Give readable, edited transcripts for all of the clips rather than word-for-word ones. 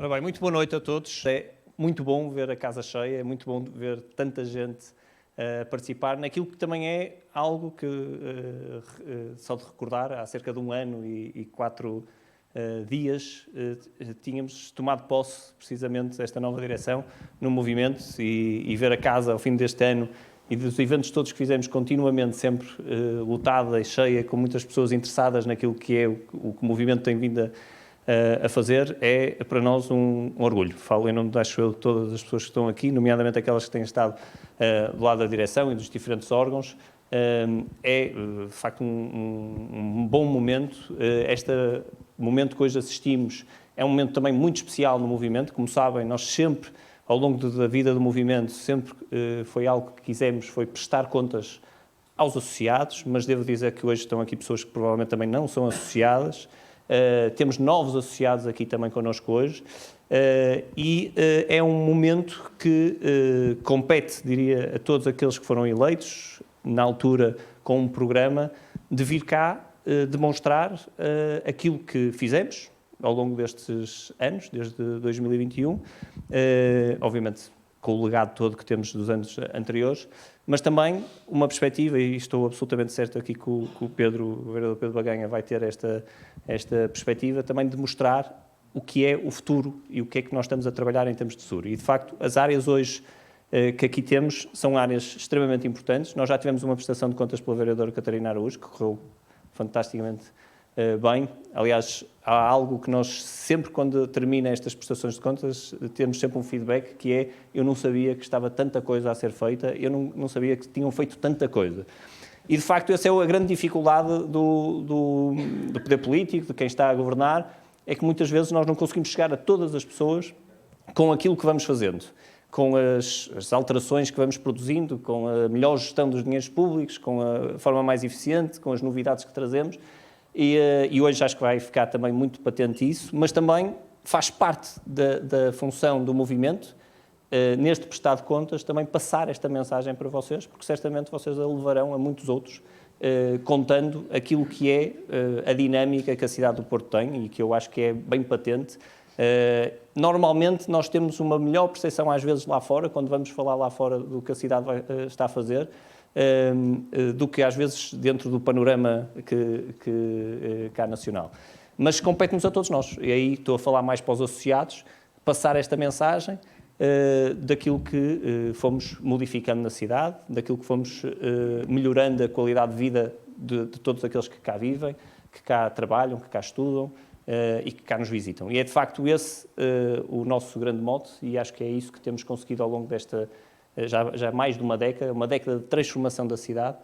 Ora bem, muito boa noite a todos. É muito bom ver a casa cheia, é muito bom ver tanta gente a participar naquilo que também é algo que, só de recordar, há cerca de 1 ano e 4 dias, tínhamos tomado posse precisamente desta nova direção no movimento e ver a casa ao fim deste ano e dos eventos todos que fizemos continuamente, sempre lotada e cheia, com muitas pessoas interessadas naquilo que é o que o movimento tem vindo a fazer, é para nós um orgulho. Falo em nome, acho eu, de todas as pessoas que estão aqui, nomeadamente aquelas que têm estado do lado da direção e dos diferentes órgãos. É, de facto, um bom momento. Este momento que hoje assistimos é um momento também muito especial no movimento. Como sabem, nós sempre, ao longo da vida do movimento, sempre foi algo que quisemos, foi prestar contas aos associados, mas devo dizer que hoje estão aqui pessoas que provavelmente também não são associadas. Temos novos associados aqui também connosco hoje é um momento que compete, diria, a todos aqueles que foram eleitos, na altura com um programa, de vir cá demonstrar aquilo que fizemos ao longo destes anos, desde 2021, obviamente com o legado todo que temos dos anos anteriores, mas também uma perspectiva, e estou absolutamente certo aqui que o vereador Pedro Baganha vai ter esta perspectiva, também de mostrar o que é o futuro e o que é que nós estamos a trabalhar em termos de futuro. E, de facto, as áreas hoje que aqui temos são áreas extremamente importantes. Nós já tivemos uma prestação de contas pela vereadora Catarina Araújo, que correu fantasticamente bem. Aliás, há algo que nós sempre, quando termina estas prestações de contas, temos sempre um feedback, que é: eu não sabia que estava tanta coisa a ser feita, eu não sabia que tinham feito tanta coisa. E, de facto, essa é a grande dificuldade do poder político, de quem está a governar, é que muitas vezes nós não conseguimos chegar a todas as pessoas com aquilo que vamos fazendo, com as alterações que vamos produzindo, com a melhor gestão dos dinheiros públicos, com a forma mais eficiente, com as novidades que trazemos. E hoje acho que vai ficar também muito patente isso, mas também faz parte da função do movimento, neste prestar de contas, também passar esta mensagem para vocês, porque certamente vocês a levarão a muitos outros, contando aquilo que é a dinâmica que a cidade do Porto tem e que eu acho que é bem patente. Normalmente nós temos uma melhor percepção às vezes lá fora, quando vamos falar lá fora do que a cidade está a fazer, do que às vezes dentro do panorama que cá nacional. Mas compete-nos a todos nós, e aí estou a falar mais para os associados, passar esta mensagem daquilo que fomos modificando na cidade, daquilo que fomos melhorando a qualidade de vida de todos aqueles que cá vivem, que cá trabalham, que cá estudam e que cá nos visitam. E é de facto esse o nosso grande mote, e acho que é isso que temos conseguido ao longo desta já mais de uma década de transformação da cidade,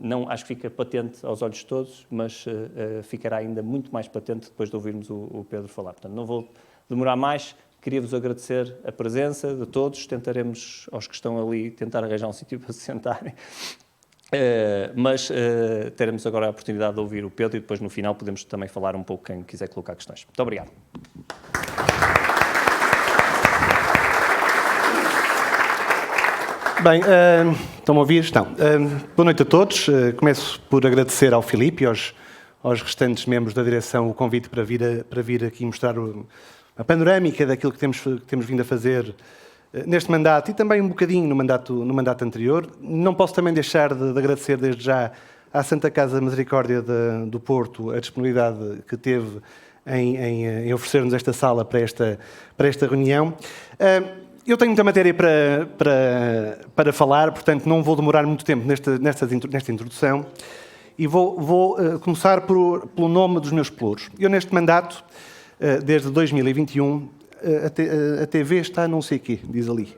não acho que fica patente aos olhos de todos, mas ficará ainda muito mais patente depois de ouvirmos o Pedro falar. Portanto, não vou demorar mais, queria-vos agradecer a presença de todos, tentaremos, aos que estão ali, tentar arranjar um sítio para se sentarem, mas teremos agora a oportunidade de ouvir o Pedro e depois no final podemos também falar um pouco quem quiser colocar questões. Muito obrigado. Bem, estão a ouvir? Estão. Boa noite a todos. Começo por agradecer ao Filipe e aos restantes membros da direção o convite para vir aqui mostrar a panorâmica daquilo que temos vindo a fazer neste mandato e também um bocadinho no mandato anterior. Não posso também deixar de agradecer desde já à Santa Casa Misericórdia do Porto a disponibilidade que teve em oferecer-nos esta sala para esta reunião. Eu tenho muita matéria para falar, portanto não vou demorar muito tempo nesta introdução e vou começar pelo nome dos meus pelouros. Eu neste mandato, desde 2021, a TV está não sei o quê, diz ali.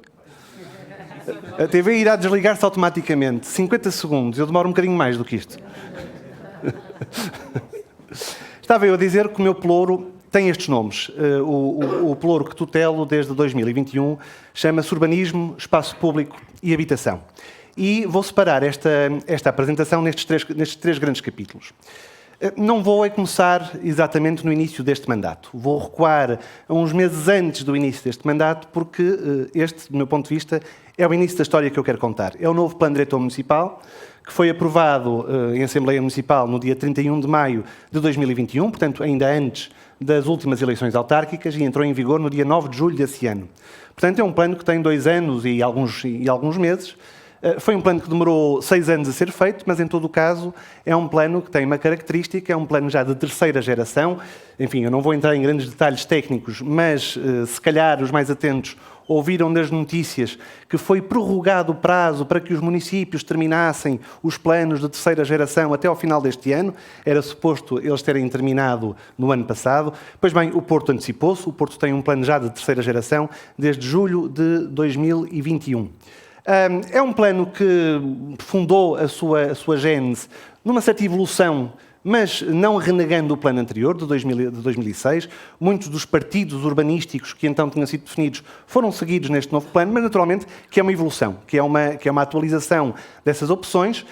A TV irá desligar-se automaticamente, 50 segundos, eu demoro um bocadinho mais do que isto. Estava eu a dizer que o meu pelouro tem estes nomes. O pelouro que tutelo desde 2021 chama-se Urbanismo, Espaço Público e Habitação. E vou separar esta apresentação nestes três grandes capítulos. Não vou começar exatamente no início deste mandato. Vou recuar a uns meses antes do início deste mandato, porque este, do meu ponto de vista, é o início da história que eu quero contar. É o novo Plano Diretor Municipal, que foi aprovado em Assembleia Municipal no dia 31 de maio de 2021, portanto, ainda antes das últimas eleições autárquicas, e entrou em vigor no dia 9 de julho desse ano. Portanto, é um plano que tem 2 anos e alguns meses. Foi um plano que demorou 6 anos a ser feito, mas, em todo o caso, é um plano que tem uma característica, é um plano já de terceira geração. Enfim, eu não vou entrar em grandes detalhes técnicos, mas, se calhar, os mais atentos ouviram nas notícias que foi prorrogado o prazo para que os municípios terminassem os planos de terceira geração até ao final deste ano. Era suposto eles terem terminado no ano passado. Pois bem, o Porto antecipou-se. O Porto tem um plano já de terceira geração desde julho de 2021. É um plano que fundou a sua gênese numa certa evolução, mas não renegando o plano anterior, de 2006. Muitos dos partidos urbanísticos que então tinham sido definidos foram seguidos neste novo plano, mas naturalmente que é uma evolução, que é uma atualização dessas opções,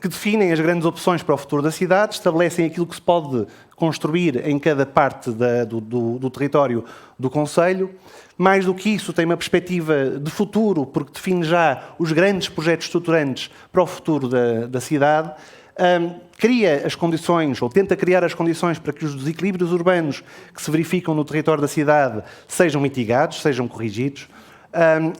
que definem as grandes opções para o futuro da cidade, estabelecem aquilo que se pode construir em cada parte do território do concelho. Mais do que isso, tem uma perspectiva de futuro, porque define já os grandes projetos estruturantes para o futuro da cidade. Cria as condições, ou tenta criar as condições para que os desequilíbrios urbanos que se verificam no território da cidade sejam mitigados, sejam corrigidos.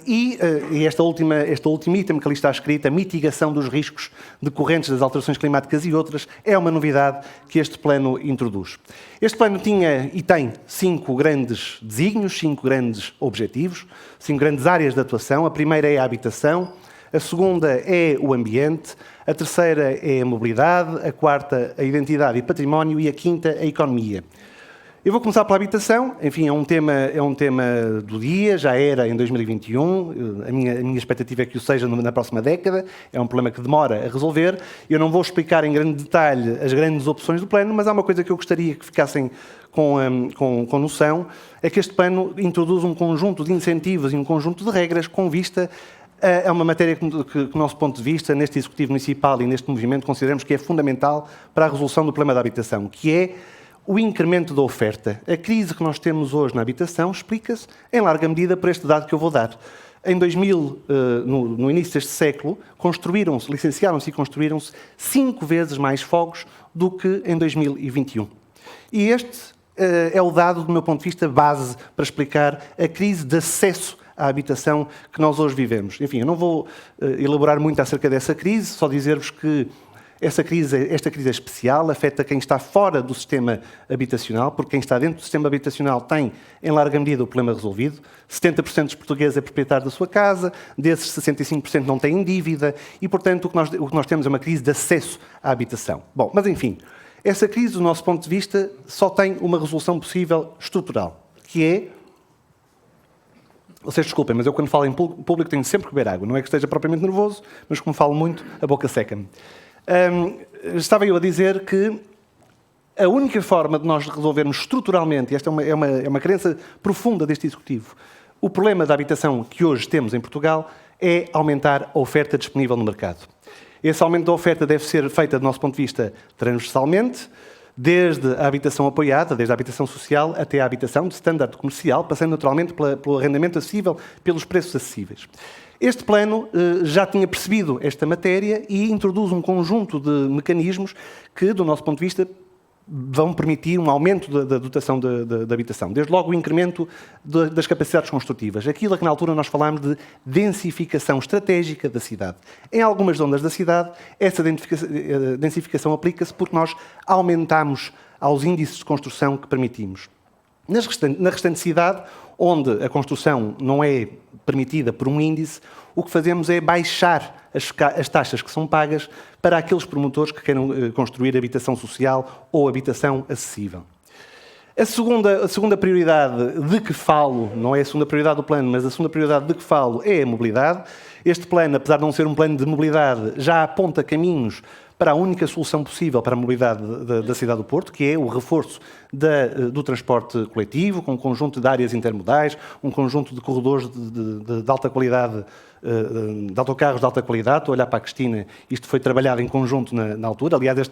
E este último item que ali está escrito, a mitigação dos riscos decorrentes das alterações climáticas e outras, é uma novidade que este plano introduz. Este plano tinha e tem 5 grandes desígnios, 5 grandes objetivos, 5 grandes áreas de atuação. A primeira é a habitação, a segunda é o ambiente, a terceira é a mobilidade, a quarta a identidade e património e a quinta a economia. Eu vou começar pela habitação. Enfim, é um tema do dia, já era em 2021, a minha expectativa é que o seja na próxima década, é um problema que demora a resolver. Eu não vou explicar em grande detalhe as grandes opções do plano, mas há uma coisa que eu gostaria que ficassem com noção, é que este plano introduz um conjunto de incentivos e um conjunto de regras com vista a uma matéria que, do nosso ponto de vista, neste Executivo Municipal e neste movimento, consideramos que é fundamental para a resolução do problema da habitação, que é o incremento da oferta. A crise que nós temos hoje na habitação explica-se, em larga medida, por este dado que eu vou dar. Em 2000, no início deste século, licenciaram-se e construíram-se 5 vezes mais fogos do que em 2021. E este é o dado, do meu ponto de vista, base para explicar a crise de acesso à habitação que nós hoje vivemos. Enfim, eu não vou elaborar muito acerca dessa crise, só dizer-vos que esta crise é especial, afeta quem está fora do sistema habitacional, porque quem está dentro do sistema habitacional tem, em larga medida, o problema resolvido. 70% dos portugueses é proprietário da sua casa, desses 65% não têm dívida e, portanto, o que nós temos é uma crise de acesso à habitação. Bom, mas enfim, essa crise, do nosso ponto de vista, só tem uma resolução possível estrutural, que é... Vocês desculpem, mas eu quando falo em público tenho sempre que beber água. Não é que esteja propriamente nervoso, mas como falo muito, a boca seca-me. Estava eu a dizer que a única forma de nós resolvermos estruturalmente, e esta é uma crença profunda deste Executivo, o problema da habitação que hoje temos em Portugal é aumentar a oferta disponível no mercado. Esse aumento da oferta deve ser feito, do nosso ponto de vista, transversalmente, desde a habitação apoiada, desde a habitação social até a habitação de standard comercial, passando naturalmente pelo arrendamento acessível, pelos preços acessíveis. Este plano já tinha percebido esta matéria e introduz um conjunto de mecanismos que, do nosso ponto de vista, vão permitir um aumento da dotação da habitação. Desde logo o incremento das capacidades construtivas. Aquilo que na altura nós falámos de densificação estratégica da cidade. Em algumas zonas da cidade, essa densificação aplica-se porque nós aumentamos aos índices de construção que permitimos. Na restante cidade, onde a construção não é permitida por um índice, o que fazemos é baixar as taxas que são pagas para aqueles promotores que queiram construir habitação social ou habitação acessível. A segunda prioridade de que falo, não é a segunda prioridade do plano, mas a segunda prioridade de que falo é a mobilidade. Este plano, apesar de não ser um plano de mobilidade, já aponta caminhos para a única solução possível para a mobilidade da cidade do Porto, que é o reforço do transporte coletivo, com um conjunto de áreas intermodais, um conjunto de corredores de alta qualidade, de autocarros de alta qualidade. Estou a olhar para a Cristina, isto foi trabalhado em conjunto na altura. Aliás,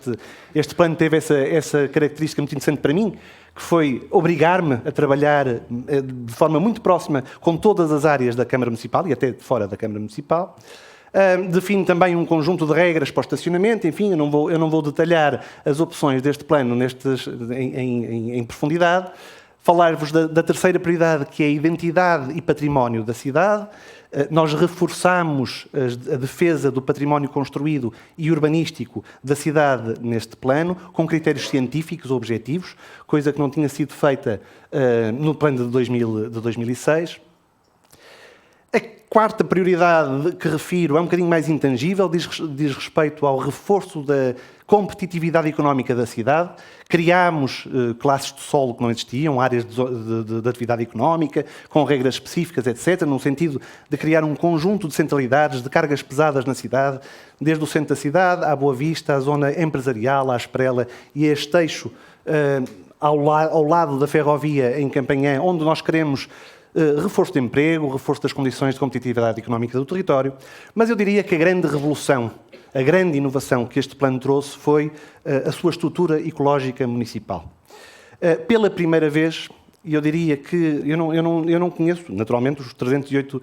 este plano teve essa característica muito interessante para mim, que foi obrigar-me a trabalhar de forma muito próxima com todas as áreas da Câmara Municipal e até de fora da Câmara Municipal. Define também um conjunto de regras para o estacionamento. Enfim, eu não vou detalhar as opções deste plano em profundidade. Falar-vos da terceira prioridade, que é a identidade e património da cidade. Nós reforçamos a defesa do património construído e urbanístico da cidade neste plano, com critérios científicos objetivos, coisa que não tinha sido feita no plano de 2006. A quarta prioridade que refiro é um bocadinho mais intangível, diz respeito ao reforço da competitividade económica da cidade. Criámos classes de solo que não existiam, áreas de atividade económica, com regras específicas, etc., no sentido de criar um conjunto de centralidades, de cargas pesadas na cidade, desde o centro da cidade, à Boa Vista, à zona empresarial, à Esprela e a este eixo ao lado da ferrovia em Campanhã, onde nós queremos reforço de emprego, reforço das condições de competitividade económica do território, mas eu diria que a grande revolução, a grande inovação que este plano trouxe foi a sua estrutura ecológica municipal. Pela primeira vez, eu diria que eu não conheço, naturalmente, os 308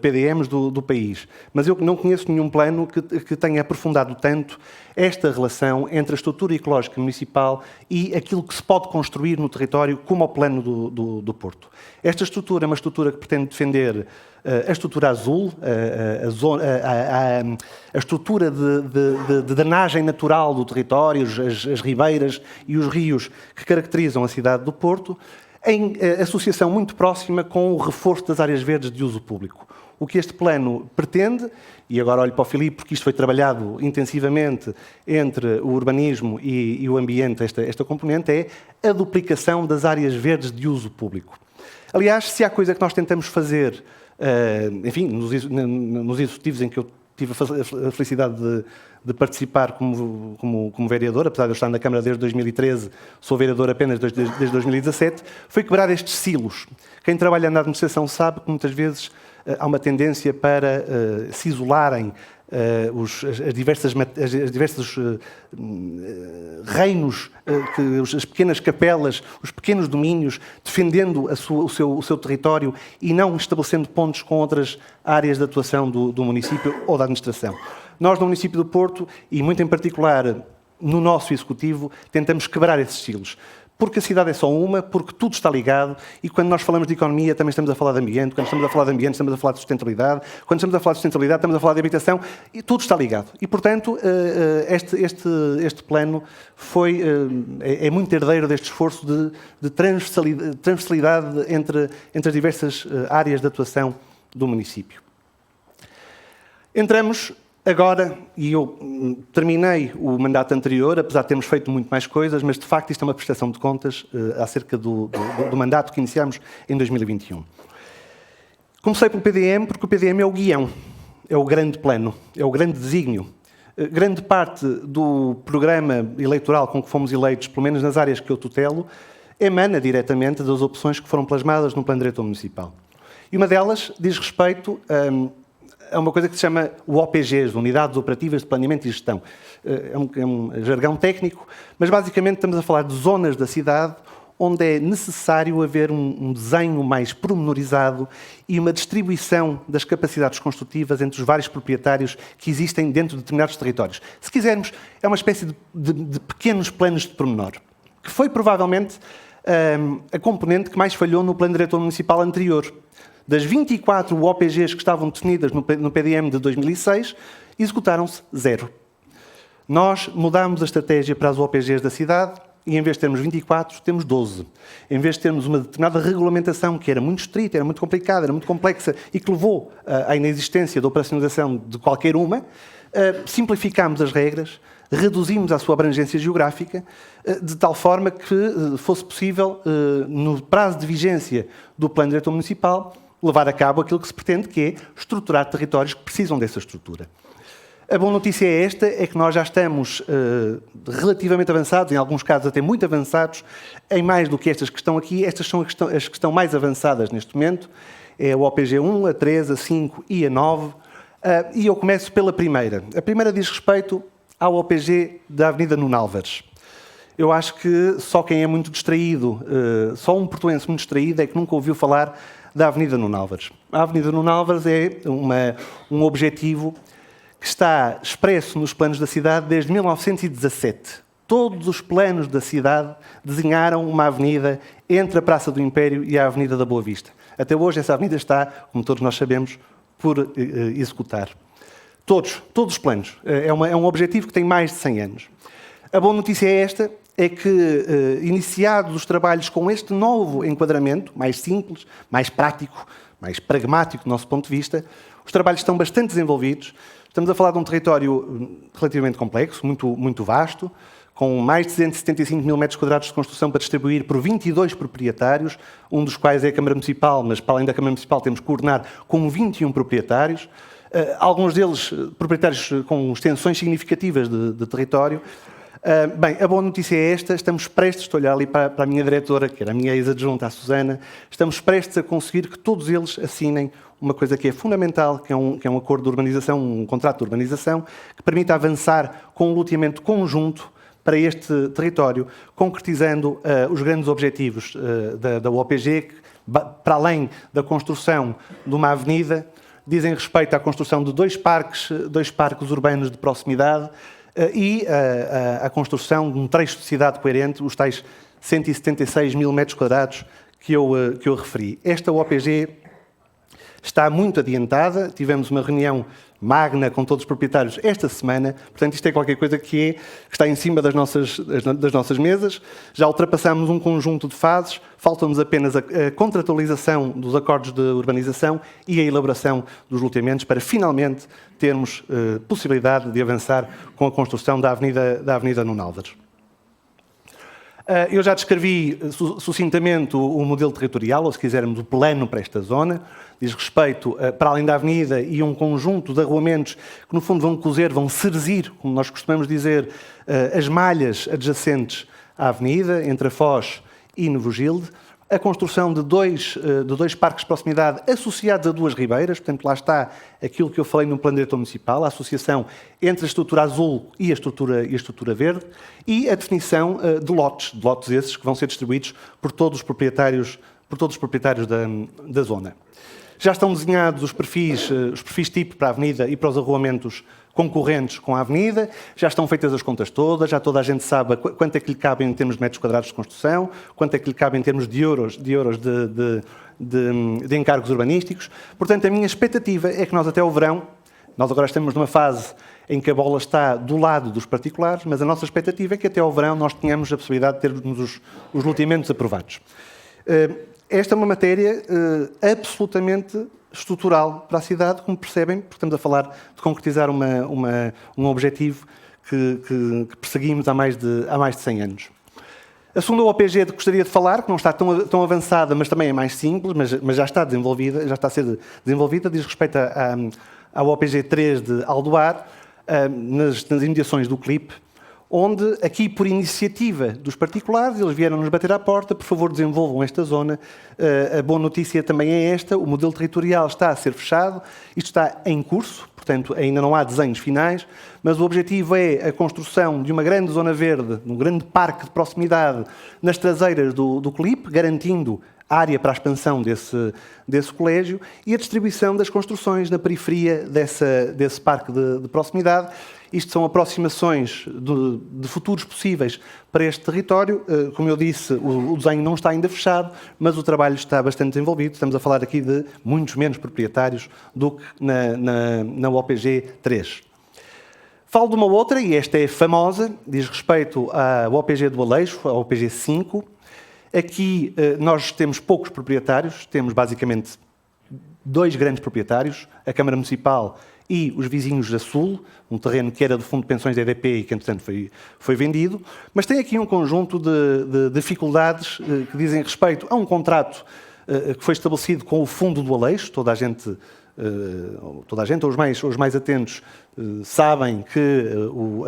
PDMs do país, mas eu não conheço nenhum plano que tenha aprofundado tanto esta relação entre a estrutura ecológica municipal e aquilo que se pode construir no território, como o plano do Porto. Esta estrutura é uma estrutura que pretende defender a estrutura azul, a estrutura de drenagem natural do território, as ribeiras e os rios que caracterizam a cidade do Porto, em associação muito próxima com o reforço das áreas verdes de uso público. O que este plano pretende, e agora olho para o Filipe, porque isto foi trabalhado intensivamente entre o urbanismo e o ambiente, esta componente, é a duplicação das áreas verdes de uso público. Aliás, se há coisa que nós tentamos fazer, enfim, nos executivos em que eu tive a felicidade de participar como vereador, apesar de eu estar na Câmara desde 2013, sou vereador apenas desde 2017, foi quebrar estes silos. Quem trabalha na administração sabe que muitas vezes há uma tendência para se isolarem as diversos reinos, as pequenas capelas, os pequenos domínios, defendendo o seu território e não estabelecendo pontos com outras áreas de atuação do município ou da administração. Nós, no município do Porto, e muito em particular no nosso executivo, tentamos quebrar esses silos. Porque a cidade é só uma, porque tudo está ligado, e quando nós falamos de economia também estamos a falar de ambiente, quando estamos a falar de ambiente estamos a falar de sustentabilidade, quando estamos a falar de sustentabilidade estamos a falar de habitação, e tudo está ligado. E, portanto, este plano é muito herdeiro deste esforço de transversalidade entre as diversas áreas de atuação do município. Entramos agora, e eu terminei o mandato anterior, apesar de termos feito muito mais coisas, mas de facto isto é uma prestação de contas acerca do mandato que iniciamos em 2021. Comecei pelo PDM porque o PDM é o guião, é o grande plano, é o grande desígnio. Grande parte do programa eleitoral com que fomos eleitos, pelo menos nas áreas que eu tutelo, emana diretamente das opções que foram plasmadas no Plano Diretor Municipal. E uma delas diz respeito é uma coisa que se chama o OPGs, Unidades Operativas de Planeamento e Gestão. É um jargão técnico, mas basicamente estamos a falar de zonas da cidade onde é necessário haver um desenho mais pormenorizado e uma distribuição das capacidades construtivas entre os vários proprietários que existem dentro de determinados territórios. Se quisermos, é uma espécie de pequenos planos de pormenor, que foi provavelmente a componente que mais falhou no Plano Diretor Municipal anterior. Das 24 OPGs que estavam definidas no PDM de 2006, executaram-se 0. Nós mudámos a estratégia para as OPGs da cidade e, em vez de termos 24, temos 12. Em vez de termos uma determinada regulamentação que era muito estrita, era muito complicada, era muito complexa e que levou à inexistência da operacionalização de qualquer uma, simplificámos as regras, reduzimos a sua abrangência geográfica, de tal forma que fosse possível, no prazo de vigência do Plano Diretor Municipal, levar a cabo aquilo que se pretende, que é estruturar territórios que precisam dessa estrutura. A boa notícia é esta, é que nós já estamos relativamente avançados, em alguns casos até muito avançados, em mais do que estas que estão aqui. Estas são as que estão mais avançadas neste momento, é o OPG 1, a 3, a 5 e a 9, e eu começo pela primeira. A primeira diz respeito ao OPG da Avenida Nuno Álvares. Eu acho que só quem é muito distraído, só um portuense muito distraído é que nunca ouviu falar da Avenida Nuno Álvares. A Avenida Nuno Álvares é um objetivo que está expresso nos planos da cidade desde 1917. Todos os planos da cidade desenharam uma avenida entre a Praça do Império e a Avenida da Boa Vista. Até hoje essa avenida está, como todos nós sabemos, por executar. Todos os planos. É um objetivo que tem mais de 100 anos. A boa notícia é esta, é que, iniciados os trabalhos com este novo enquadramento, mais simples, mais prático, mais pragmático do nosso ponto de vista, os trabalhos estão bastante desenvolvidos. Estamos a falar de um território relativamente complexo, muito vasto, com mais de 275 mil metros quadrados de construção para distribuir por 22 proprietários, um dos quais é a Câmara Municipal, mas para além da Câmara Municipal temos que coordenar com 21 proprietários, alguns deles proprietários com extensões significativas de território. Bem, a boa notícia é esta, estamos prestes, estou a olhar ali para a minha diretora, que era a minha ex-adjunta, a Susana, estamos prestes a conseguir que todos eles assinem uma coisa que é fundamental, que é um acordo de urbanização, um contrato de urbanização, que permita avançar com um loteamento conjunto para este território, concretizando os grandes objetivos da UOPG, que, para além da construção de uma avenida, dizem respeito à construção de dois parques urbanos de proximidade e à construção de um trecho de cidade coerente, os tais 176 mil metros quadrados que eu referi. Esta UOPG está muito adiantada, tivemos uma reunião magna com todos os proprietários esta semana, portanto isto é qualquer coisa que está em cima das nossas mesas. Já ultrapassamos um conjunto de fases, falta-nos apenas a contratualização dos acordos de urbanização e a elaboração dos loteamentos para finalmente termos possibilidade de avançar com a construção da Avenida Nuno Álvares. Eu já descrevi sucintamente o modelo territorial, ou se quisermos o plano para esta zona. Diz respeito, para além da avenida, e um conjunto de arruamentos que no fundo vão cerzir, como nós costumamos dizer, as malhas adjacentes à avenida, entre a Foz e Novogilde. A construção de dois parques de proximidade associados a duas ribeiras, portanto lá está aquilo que eu falei no plano diretor municipal, a associação entre a estrutura azul e a estrutura verde, e a definição de lotes esses que vão ser distribuídos por todos os proprietários da zona. Já estão desenhados os perfis tipo para a avenida e para os arruamentos concorrentes com a avenida, já estão feitas as contas todas, já toda a gente sabe quanto é que lhe cabe em termos de metros quadrados de construção, quanto é que lhe cabe em termos de euros de encargos urbanísticos. Portanto, a minha expectativa é que nós até o verão, nós agora estamos numa fase em que a bola está do lado dos particulares, mas a nossa expectativa é que até ao verão nós tenhamos a possibilidade de termos os loteamentos aprovados. Esta é uma matéria absolutamente estrutural para a cidade, como percebem, porque estamos a falar de concretizar um objetivo que perseguimos há mais de 100 anos. A segunda OPG que gostaria de falar, que não está tão avançada, mas também é mais simples, mas já está desenvolvida, já está a ser desenvolvida, diz respeito à OPG 3 de Aldoar, nas imediações do CLIP, onde, aqui por iniciativa dos particulares, eles vieram-nos bater à porta, por favor desenvolvam esta zona. A boa notícia também é esta, o modelo territorial está a ser fechado, isto está em curso, portanto ainda não há desenhos finais, mas o objetivo é a construção de uma grande zona verde, um grande parque de proximidade nas traseiras do CLIP, garantindo área para a expansão desse colégio e a distribuição das construções na periferia desse parque de proximidade. Isto são aproximações de futuros possíveis para este território. Como eu disse, o desenho não está ainda fechado, mas o trabalho está bastante desenvolvido. Estamos a falar aqui de muitos menos proprietários do que na OPG 3. Falo de uma outra, e esta é famosa, diz respeito à OPG do Aleixo, a OPG 5. Aqui nós temos poucos proprietários, temos basicamente dois grandes proprietários, a Câmara Municipal e os vizinhos da Sul, um terreno que era do Fundo de Pensões da EDP e que, entretanto, foi vendido, mas tem aqui um conjunto de dificuldades que dizem respeito a um contrato que foi estabelecido com o Fundo do Aleixo. Toda a gente, ou os mais atentos, sabem que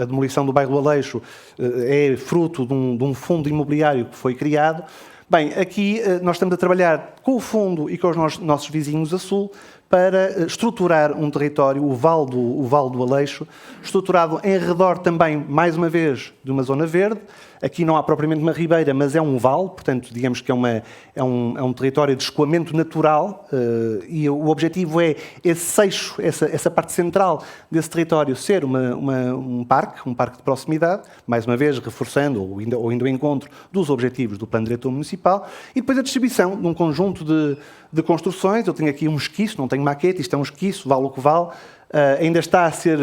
a demolição do bairro do Aleixo é fruto de um fundo imobiliário que foi criado. Bem, aqui nós estamos a trabalhar com o fundo e com os nossos vizinhos a Sul para estruturar um território, o Vale do Aleixo, estruturado em redor também, mais uma vez, de uma zona verde. Aqui não há propriamente uma ribeira, mas é um vale, portanto, digamos que é um território de escoamento natural, e o objetivo é esse eixo, essa parte central desse território ser um parque de proximidade, mais uma vez reforçando ou indo ao encontro dos objetivos do Plano Diretor Municipal, e depois a distribuição de um conjunto de construções. Eu tenho aqui um esquiço, não tenho maquete, isto é um esquiço, vale o que vale, ainda está a ser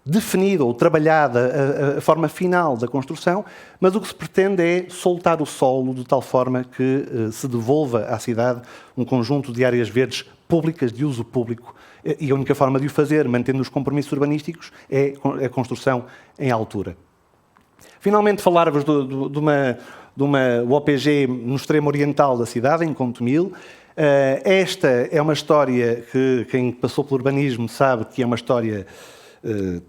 definida ou trabalhada a forma final da construção, mas o que se pretende é soltar o solo de tal forma que se devolva à cidade um conjunto de áreas verdes públicas, de uso público, e a única forma de o fazer, mantendo os compromissos urbanísticos, é a construção em altura. Finalmente, falar-vos de uma OPG no extremo oriental da cidade, em Contomil. Esta é uma história que quem passou pelo urbanismo sabe que é uma história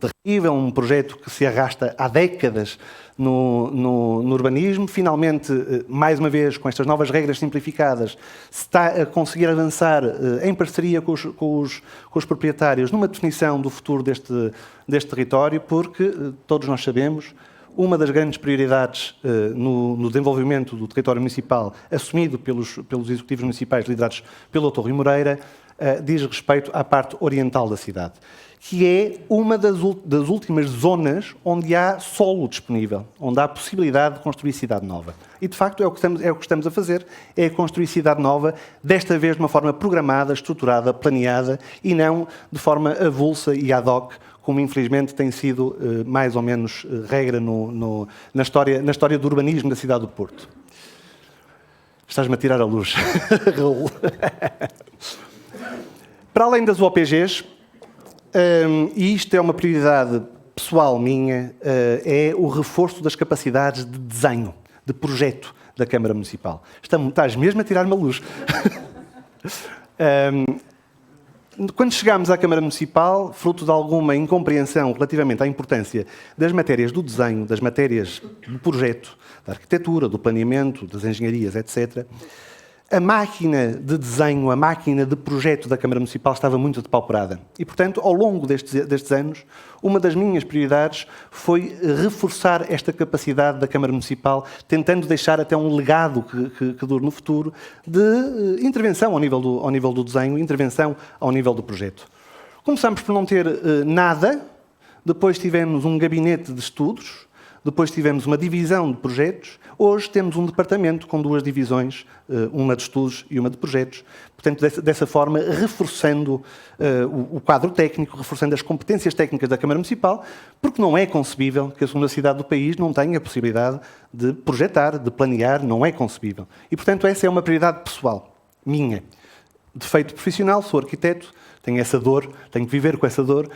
terrível, um projeto que se arrasta há décadas no urbanismo. Finalmente, mais uma vez, com estas novas regras simplificadas, se está a conseguir avançar em parceria com os proprietários numa definição do futuro deste território, porque todos nós sabemos, uma das grandes prioridades no desenvolvimento do território municipal, assumido pelos executivos municipais liderados pelo Dr. Rui Moreira, diz respeito à parte oriental da cidade, que é uma das últimas zonas onde há solo disponível, onde há possibilidade de construir cidade nova. E, de facto, é o que estamos a fazer, é construir cidade nova, desta vez de uma forma programada, estruturada, planeada, e não de forma avulsa e ad hoc, como infelizmente tem sido mais ou menos regra na história do urbanismo da cidade do Porto. Estás-me a tirar a luz, Raul. Para além das OPGs, e isto é uma prioridade pessoal minha, é o reforço das capacidades de desenho, de projeto da Câmara Municipal. Estás mesmo a tirar-me a luz. Quando chegámos à Câmara Municipal, fruto de alguma incompreensão relativamente à importância das matérias do desenho, das matérias do projeto, da arquitetura, do planeamento, das engenharias, etc., a máquina de desenho, a máquina de projeto da Câmara Municipal estava muito depauperada. E, portanto, ao longo destes anos, uma das minhas prioridades foi reforçar esta capacidade da Câmara Municipal, tentando deixar até um legado que dure no futuro de intervenção ao nível do desenho, intervenção ao nível do projeto. Começámos por não ter nada, depois tivemos um gabinete de estudos, depois tivemos uma divisão de projetos. Hoje temos um departamento com duas divisões, uma de estudos e uma de projetos. Portanto, dessa forma, reforçando o quadro técnico, reforçando as competências técnicas da Câmara Municipal, porque não é concebível que a segunda cidade do país não tenha a possibilidade de projetar, de planear, não é concebível. E, portanto, essa é uma prioridade pessoal, minha. Defeito profissional, sou arquiteto, tenho essa dor, tenho que viver com essa dor,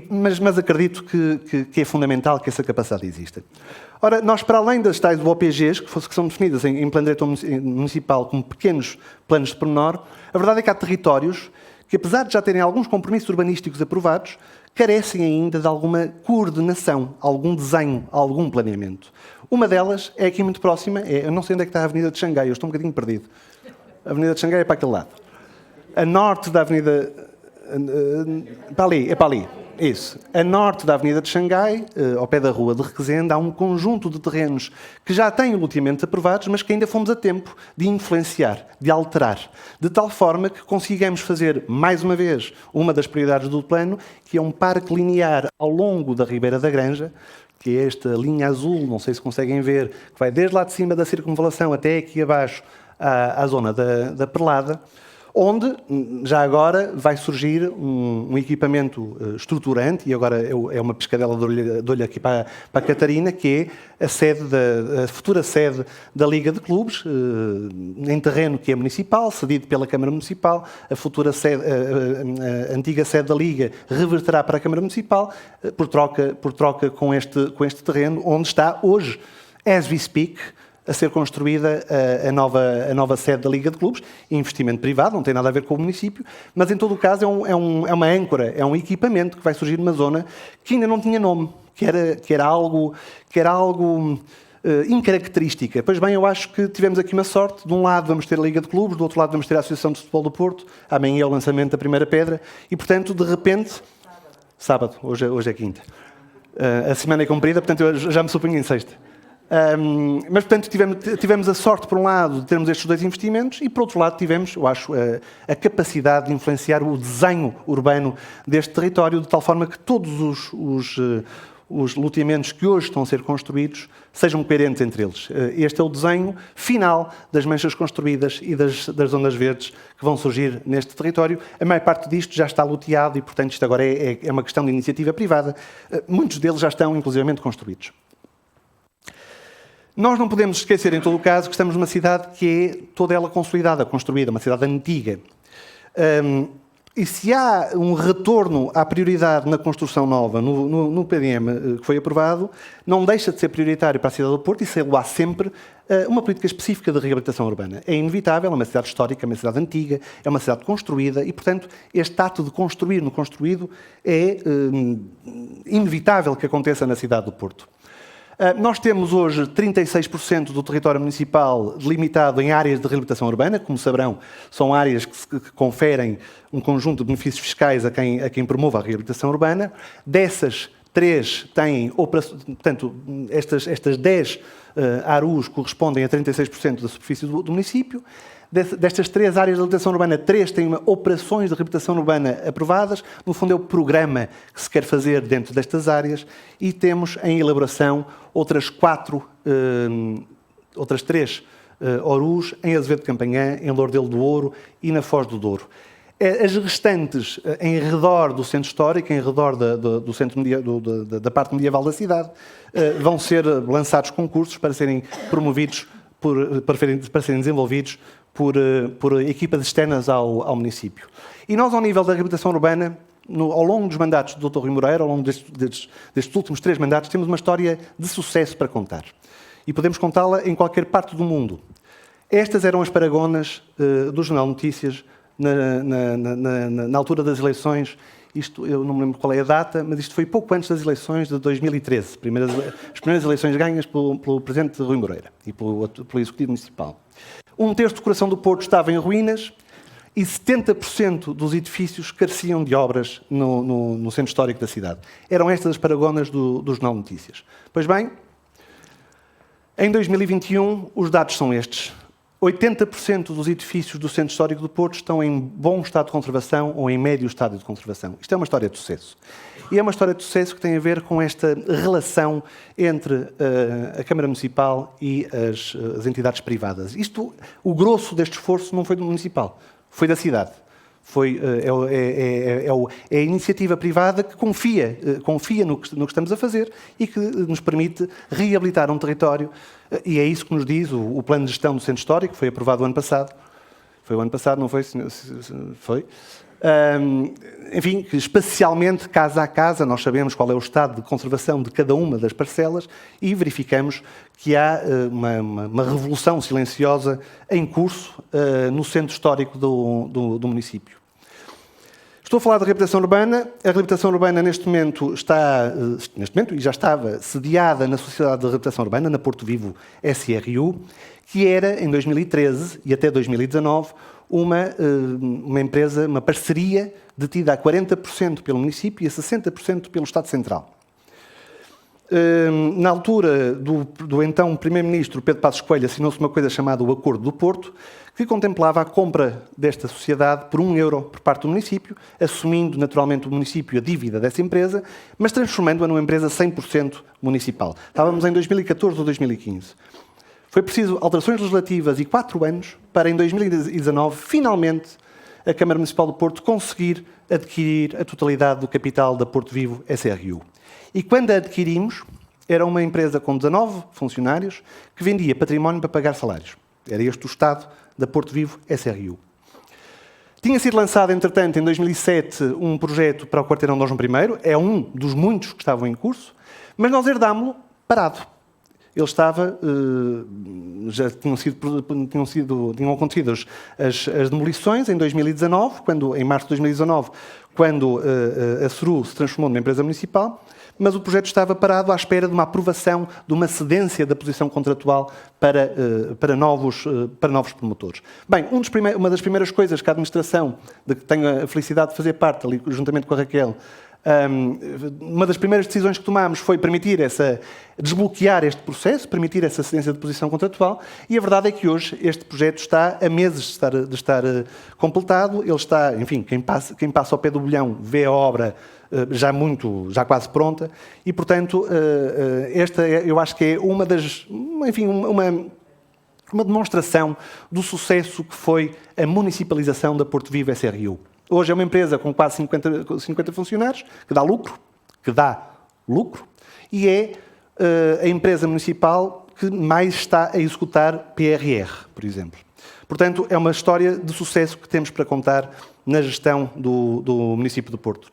mas acredito que é fundamental que essa capacidade exista. Ora, nós, para além das tais OPGs, que são definidas em plano diretor municipal como pequenos planos de pormenor, a verdade é que há territórios que, apesar de já terem alguns compromissos urbanísticos aprovados, carecem ainda de alguma coordenação, algum desenho, algum planeamento. Uma delas é aqui muito próxima, eu não sei onde é que está a Avenida de Xangai, eu estou um bocadinho perdido. A Avenida de Xangai é para aquele lado. A norte da Avenida... é para ali. Isso. A norte da Avenida de Xangai, ao pé da rua de Requesende, há um conjunto de terrenos que já têm loteamentos aprovados, mas que ainda fomos a tempo de influenciar, de alterar, de tal forma que consigamos fazer, mais uma vez, uma das prioridades do plano, que é um parque linear ao longo da Ribeira da Granja, que é esta linha azul, não sei se conseguem ver, que vai desde lá de cima da circunvalação até aqui abaixo à zona da Perlada, onde, já agora, vai surgir um equipamento estruturante, e agora é uma pescadela de olho aqui para a Catarina, que é a futura sede da Liga de Clubes, em terreno que é municipal, cedido pela Câmara Municipal. A futura sede, a antiga sede da Liga, reverterá para a Câmara Municipal, por troca com este terreno, onde está hoje, as we speak, a ser construída a nova sede da Liga de Clubes, investimento privado, não tem nada a ver com o município, mas em todo o caso é uma âncora, é um equipamento que vai surgir numa zona que ainda não tinha nome, que era algo incaracterística. Pois bem, eu acho que tivemos aqui uma sorte. De um lado vamos ter a Liga de Clubes, do outro lado vamos ter a Associação de Futebol do Porto. Amanhã é o lançamento da primeira pedra. E, portanto, de repente... Sábado, hoje é quinta. A semana é comprida, portanto, eu já me suponho em sexta. Mas, portanto, tivemos a sorte, por um lado, de termos estes dois investimentos e, por outro lado, tivemos, eu acho, a capacidade de influenciar o desenho urbano deste território, de tal forma que todos os loteamentos que hoje estão a ser construídos sejam coerentes entre eles. Este é o desenho final das manchas construídas e das zonas verdes que vão surgir neste território. A maior parte disto já está loteado e, portanto, isto agora é uma questão de iniciativa privada. Muitos deles já estão, inclusivamente, construídos. Nós não podemos esquecer, em todo o caso, que estamos numa cidade que é toda ela consolidada, construída, uma cidade antiga. E se há um retorno à prioridade na construção nova, no PDM que foi aprovado, não deixa de ser prioritário para a cidade do Porto e ser lá sempre uma política específica de reabilitação urbana. É inevitável, é uma cidade histórica, é uma cidade antiga, é uma cidade construída e, portanto, este ato de construir no construído é inevitável que aconteça na cidade do Porto. Nós temos hoje 36% do território municipal delimitado em áreas de reabilitação urbana. Como saberão, são áreas que conferem um conjunto de benefícios fiscais a quem promove a reabilitação urbana. Dessas, 3 têm, portanto, estas 10 ARUs correspondem a 36% da superfície do município. Destas 3 áreas de reabilitação urbana, 3 têm operações de reabilitação urbana aprovadas. No fundo, é o programa que se quer fazer dentro destas áreas. E temos em elaboração outras 3 ORUs em Azevedo de Campanhã, em Lourdelo do Ouro e na Foz do Douro. As restantes, em redor do centro histórico, em redor do centro da parte medieval da cidade, vão ser lançados concursos para serem promovidos, para serem desenvolvidos por equipas externas ao município. E nós, ao nível da reabilitação urbana, ao longo dos mandatos do Dr. Rui Moreira, ao longo destes últimos 3 mandatos, temos uma história de sucesso para contar. E podemos contá-la em qualquer parte do mundo. Estas eram as paragonas do Jornal Notícias na altura das eleições. Isto, eu não me lembro qual é a data, mas isto foi pouco antes das eleições de 2013, as primeiras eleições ganhas pelo Presidente Rui Moreira e pelo Executivo Municipal. 1/3 do coração do Porto estava em ruínas e 70% dos edifícios careciam de obras no centro histórico da cidade. Eram estas as paragonas do Jornal Notícias. Pois bem, em 2021 os dados são estes. 80% dos edifícios do Centro Histórico do Porto estão em bom estado de conservação ou em médio estado de conservação. Isto é uma história de sucesso. E é uma história de sucesso que tem a ver com esta relação entre a Câmara Municipal e as entidades privadas. O grosso deste esforço não foi do municipal, foi da cidade. É a iniciativa privada que confia no que estamos a fazer e que nos permite reabilitar um território. E é isso que nos diz o plano de gestão do Centro Histórico, que foi aprovado o ano passado. Foi o ano passado, não foi? Foi. Enfim, que espacialmente, casa a casa, nós sabemos qual é o estado de conservação de cada uma das parcelas e verificamos que há uma revolução silenciosa em curso no centro histórico do município. Estou a falar de reabilitação urbana. A reabilitação urbana, neste momento, e já estava sediada na Sociedade de Reabilitação Urbana, na Porto Vivo SRU, que era, em 2013 e até 2019, uma empresa, uma parceria detida a 40% pelo município e a 60% pelo Estado Central. Na altura do então Primeiro-Ministro Pedro Passos Coelho, assinou-se uma coisa chamada o Acordo do Porto, que contemplava a compra desta sociedade por €1 por parte do município, assumindo naturalmente o município a dívida dessa empresa, mas transformando-a numa empresa 100% municipal. Estávamos em 2014 ou 2015. Foi preciso alterações legislativas e 4 anos para, em 2019, finalmente, a Câmara Municipal do Porto conseguir adquirir a totalidade do capital da Porto Vivo SRU. E quando a adquirimos, era uma empresa com 19 funcionários que vendia património para pagar salários. Era este o estado da Porto Vivo SRU. Tinha sido lançado, entretanto, em 2007, um projeto para o quarteirão Dom João I. É um dos muitos que estavam em curso, mas nós herdámo-lo parado. Ele estava, já tinham acontecido as demolições em 2019, em março de 2019, quando a CERU se transformou numa empresa municipal, mas o projeto estava parado à espera de uma aprovação, de uma cedência da posição contratual para novos promotores. Bem, uma das primeiras coisas que a administração, de que tenho a felicidade de fazer parte, ali, juntamente com a Raquel, uma das primeiras decisões que tomámos foi desbloquear este processo, permitir essa cedência de posição contratual, e a verdade é que hoje este projeto está a meses de estar completado. Ele está, enfim, quem passa ao pé do bolhão vê a obra já quase pronta, e portanto esta eu acho que é uma demonstração do sucesso que foi a municipalização da Porto Vivo SRU. Hoje é uma empresa com quase 50 funcionários, que dá lucro, e é a empresa municipal que mais está a executar PRR, por exemplo. Portanto, é uma história de sucesso que temos para contar na gestão do município do Porto.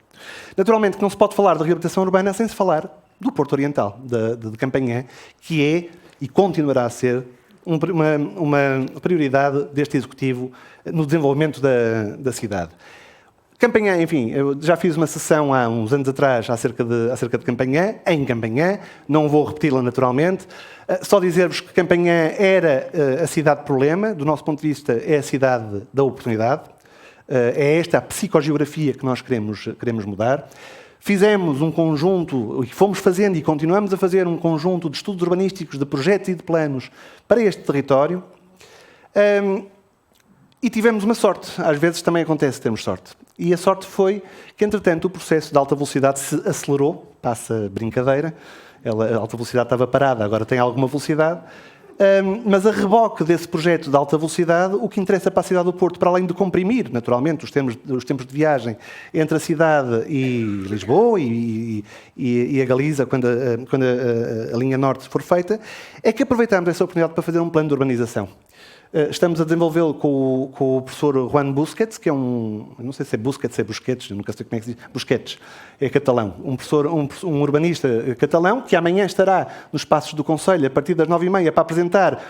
Naturalmente que não se pode falar de reabilitação urbana sem se falar do Porto Oriental, de Campanhã, que é e continuará a ser uma prioridade deste Executivo no desenvolvimento da cidade. Campanhã, enfim, eu já fiz uma sessão há uns anos atrás acerca de Campanhã, em Campanhã, não vou repeti-la naturalmente, só dizer-vos que Campanhã era a cidade problema, do nosso ponto de vista é a cidade da oportunidade, é esta a psicogeografia que nós queremos mudar. Fizemos um conjunto, e fomos fazendo e continuamos a fazer um conjunto de estudos urbanísticos, de projetos e de planos para este território, e tivemos uma sorte. Às vezes também acontece termos sorte. E a sorte foi que, entretanto, o processo de alta velocidade se acelerou, passa brincadeira, a alta velocidade estava parada, agora tem alguma velocidade, mas a reboque desse projeto de alta velocidade, o que interessa para a cidade do Porto, para além de comprimir, naturalmente, os tempos de viagem entre a cidade e Lisboa e a Galiza, quando a linha norte for feita, é que aproveitamos essa oportunidade para fazer um plano de urbanização. Estamos a desenvolvê-lo com o professor Juan Busquets, que é não sei se é Busquets, se é Busquets, nunca sei como é que se diz, Busquets, é catalão, um urbanista catalão, que amanhã estará nos Passos do Conselho, a partir das 9h30, para apresentar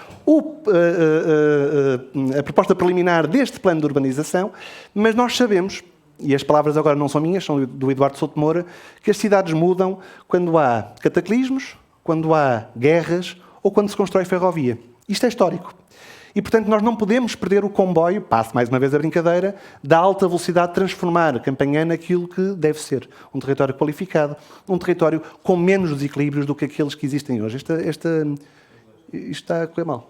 a proposta preliminar deste plano de urbanização, mas nós sabemos, e as palavras agora não são minhas, são do Eduardo Souto Moura, que as cidades mudam quando há cataclismos, quando há guerras ou quando se constrói ferrovia. Isto é histórico. E, portanto, nós não podemos perder o comboio, passo mais uma vez a brincadeira, da alta velocidade, transformar Campanhã naquilo que deve ser. Um território qualificado, um território com menos desequilíbrios do que aqueles que existem hoje. Isto está a correr mal.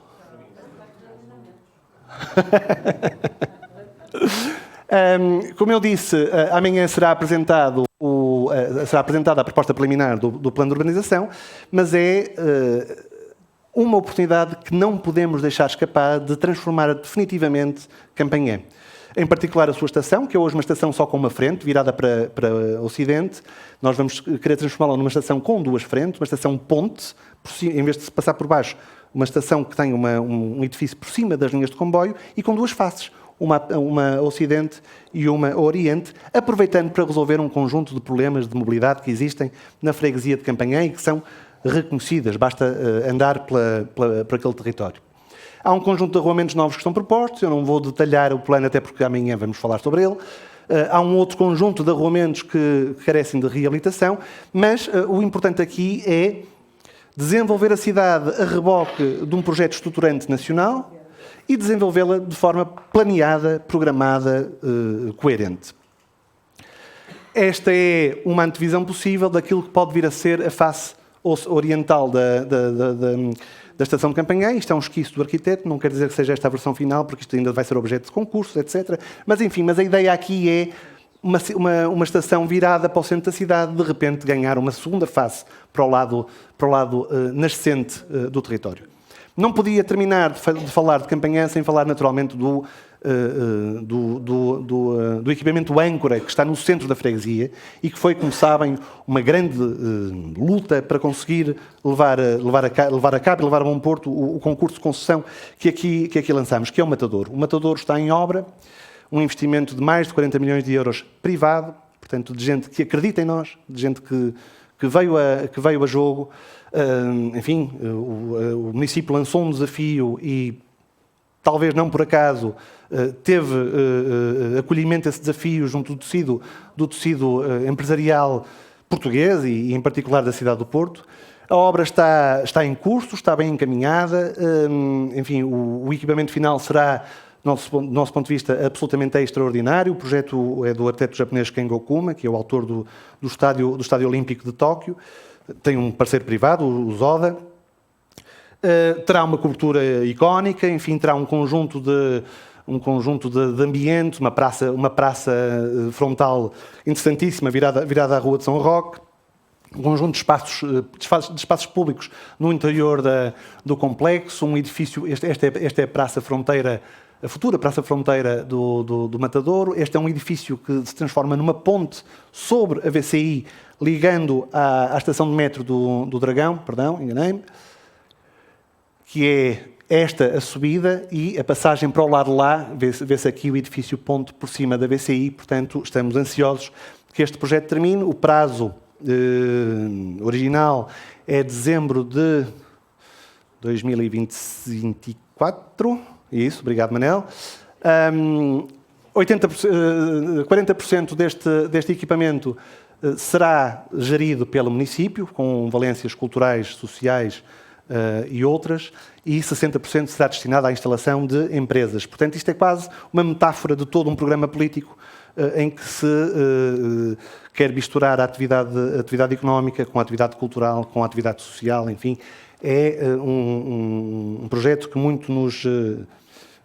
Como eu disse, amanhã será apresentada a proposta preliminar do plano de urbanização, mas é uma oportunidade que não podemos deixar escapar de transformar definitivamente Campanhã. Em particular a sua estação, que é hoje uma estação só com uma frente, virada para o Ocidente. Nós vamos querer transformá-la numa estação com duas frentes, uma estação ponte, em vez de se passar por baixo, uma estação que tem um edifício por cima das linhas de comboio e com duas faces, uma Ocidente e uma Oriente, aproveitando para resolver um conjunto de problemas de mobilidade que existem na freguesia de Campanhã e que são reconhecidas, basta andar por aquele território. Há um conjunto de arruamentos novos que estão propostos, eu não vou detalhar o plano, até porque amanhã vamos falar sobre ele. Há um outro conjunto de arruamentos que carecem de reabilitação, mas o importante aqui é desenvolver a cidade a reboque de um projeto estruturante nacional e desenvolvê-la de forma planeada, programada, coerente. Esta é uma antevisão possível daquilo que pode vir a ser a face oriental da estação de Campanhã. Isto é um esquiço do arquiteto, não quer dizer que seja esta a versão final, porque isto ainda vai ser objeto de concursos, etc. Mas, enfim, a ideia aqui é uma estação virada para o centro da cidade, de repente ganhar uma segunda face para o lado nascente do território. Não podia terminar de falar de Campanhã sem falar naturalmente do equipamento âncora que está no centro da freguesia e que foi, como sabem, uma grande luta para conseguir levar a cabo e levar a bom porto o concurso de concessão que aqui lançamos, que é o Matadouro. O Matadouro está em obra, um investimento de mais de 40 milhões de euros privado, portanto, de gente que acredita em nós, de gente que veio a jogo. Enfim, o município lançou um desafio e, talvez não por acaso, teve acolhimento a esse desafio junto do tecido empresarial português e em particular da cidade do Porto. A obra está em curso, está bem encaminhada, enfim, o equipamento final será, do nosso ponto de vista, absolutamente extraordinário. O projeto é do arquiteto japonês Kengo Kuma, que é o autor do Estádio Olímpico de Tóquio. Tem um parceiro privado, o Zoda. Terá uma cobertura icónica, enfim, terá um conjunto de ambiente, uma praça frontal interessantíssima, virada à Rua de São Roque, um conjunto de espaços públicos no interior do complexo, um edifício, esta é a praça fronteira, a futura praça fronteira do Matadouro. Este é um edifício que se transforma numa ponte sobre a VCI, ligando à estação de metro do Dragão, perdão, enganei-me, que é esta a subida e a passagem para o lado de lá, vê-se aqui o edifício ponte por cima da VCI, portanto estamos ansiosos que este projeto termine. O prazo original é dezembro de 2024, isso, obrigado Manel. 40% deste equipamento será gerido pelo município, com valências culturais, sociais e outras, e 60% será destinado à instalação de empresas. Portanto, isto é quase uma metáfora de todo um programa político em que se quer misturar a atividade económica com a atividade cultural, com a atividade social, enfim. É um projeto que muito nos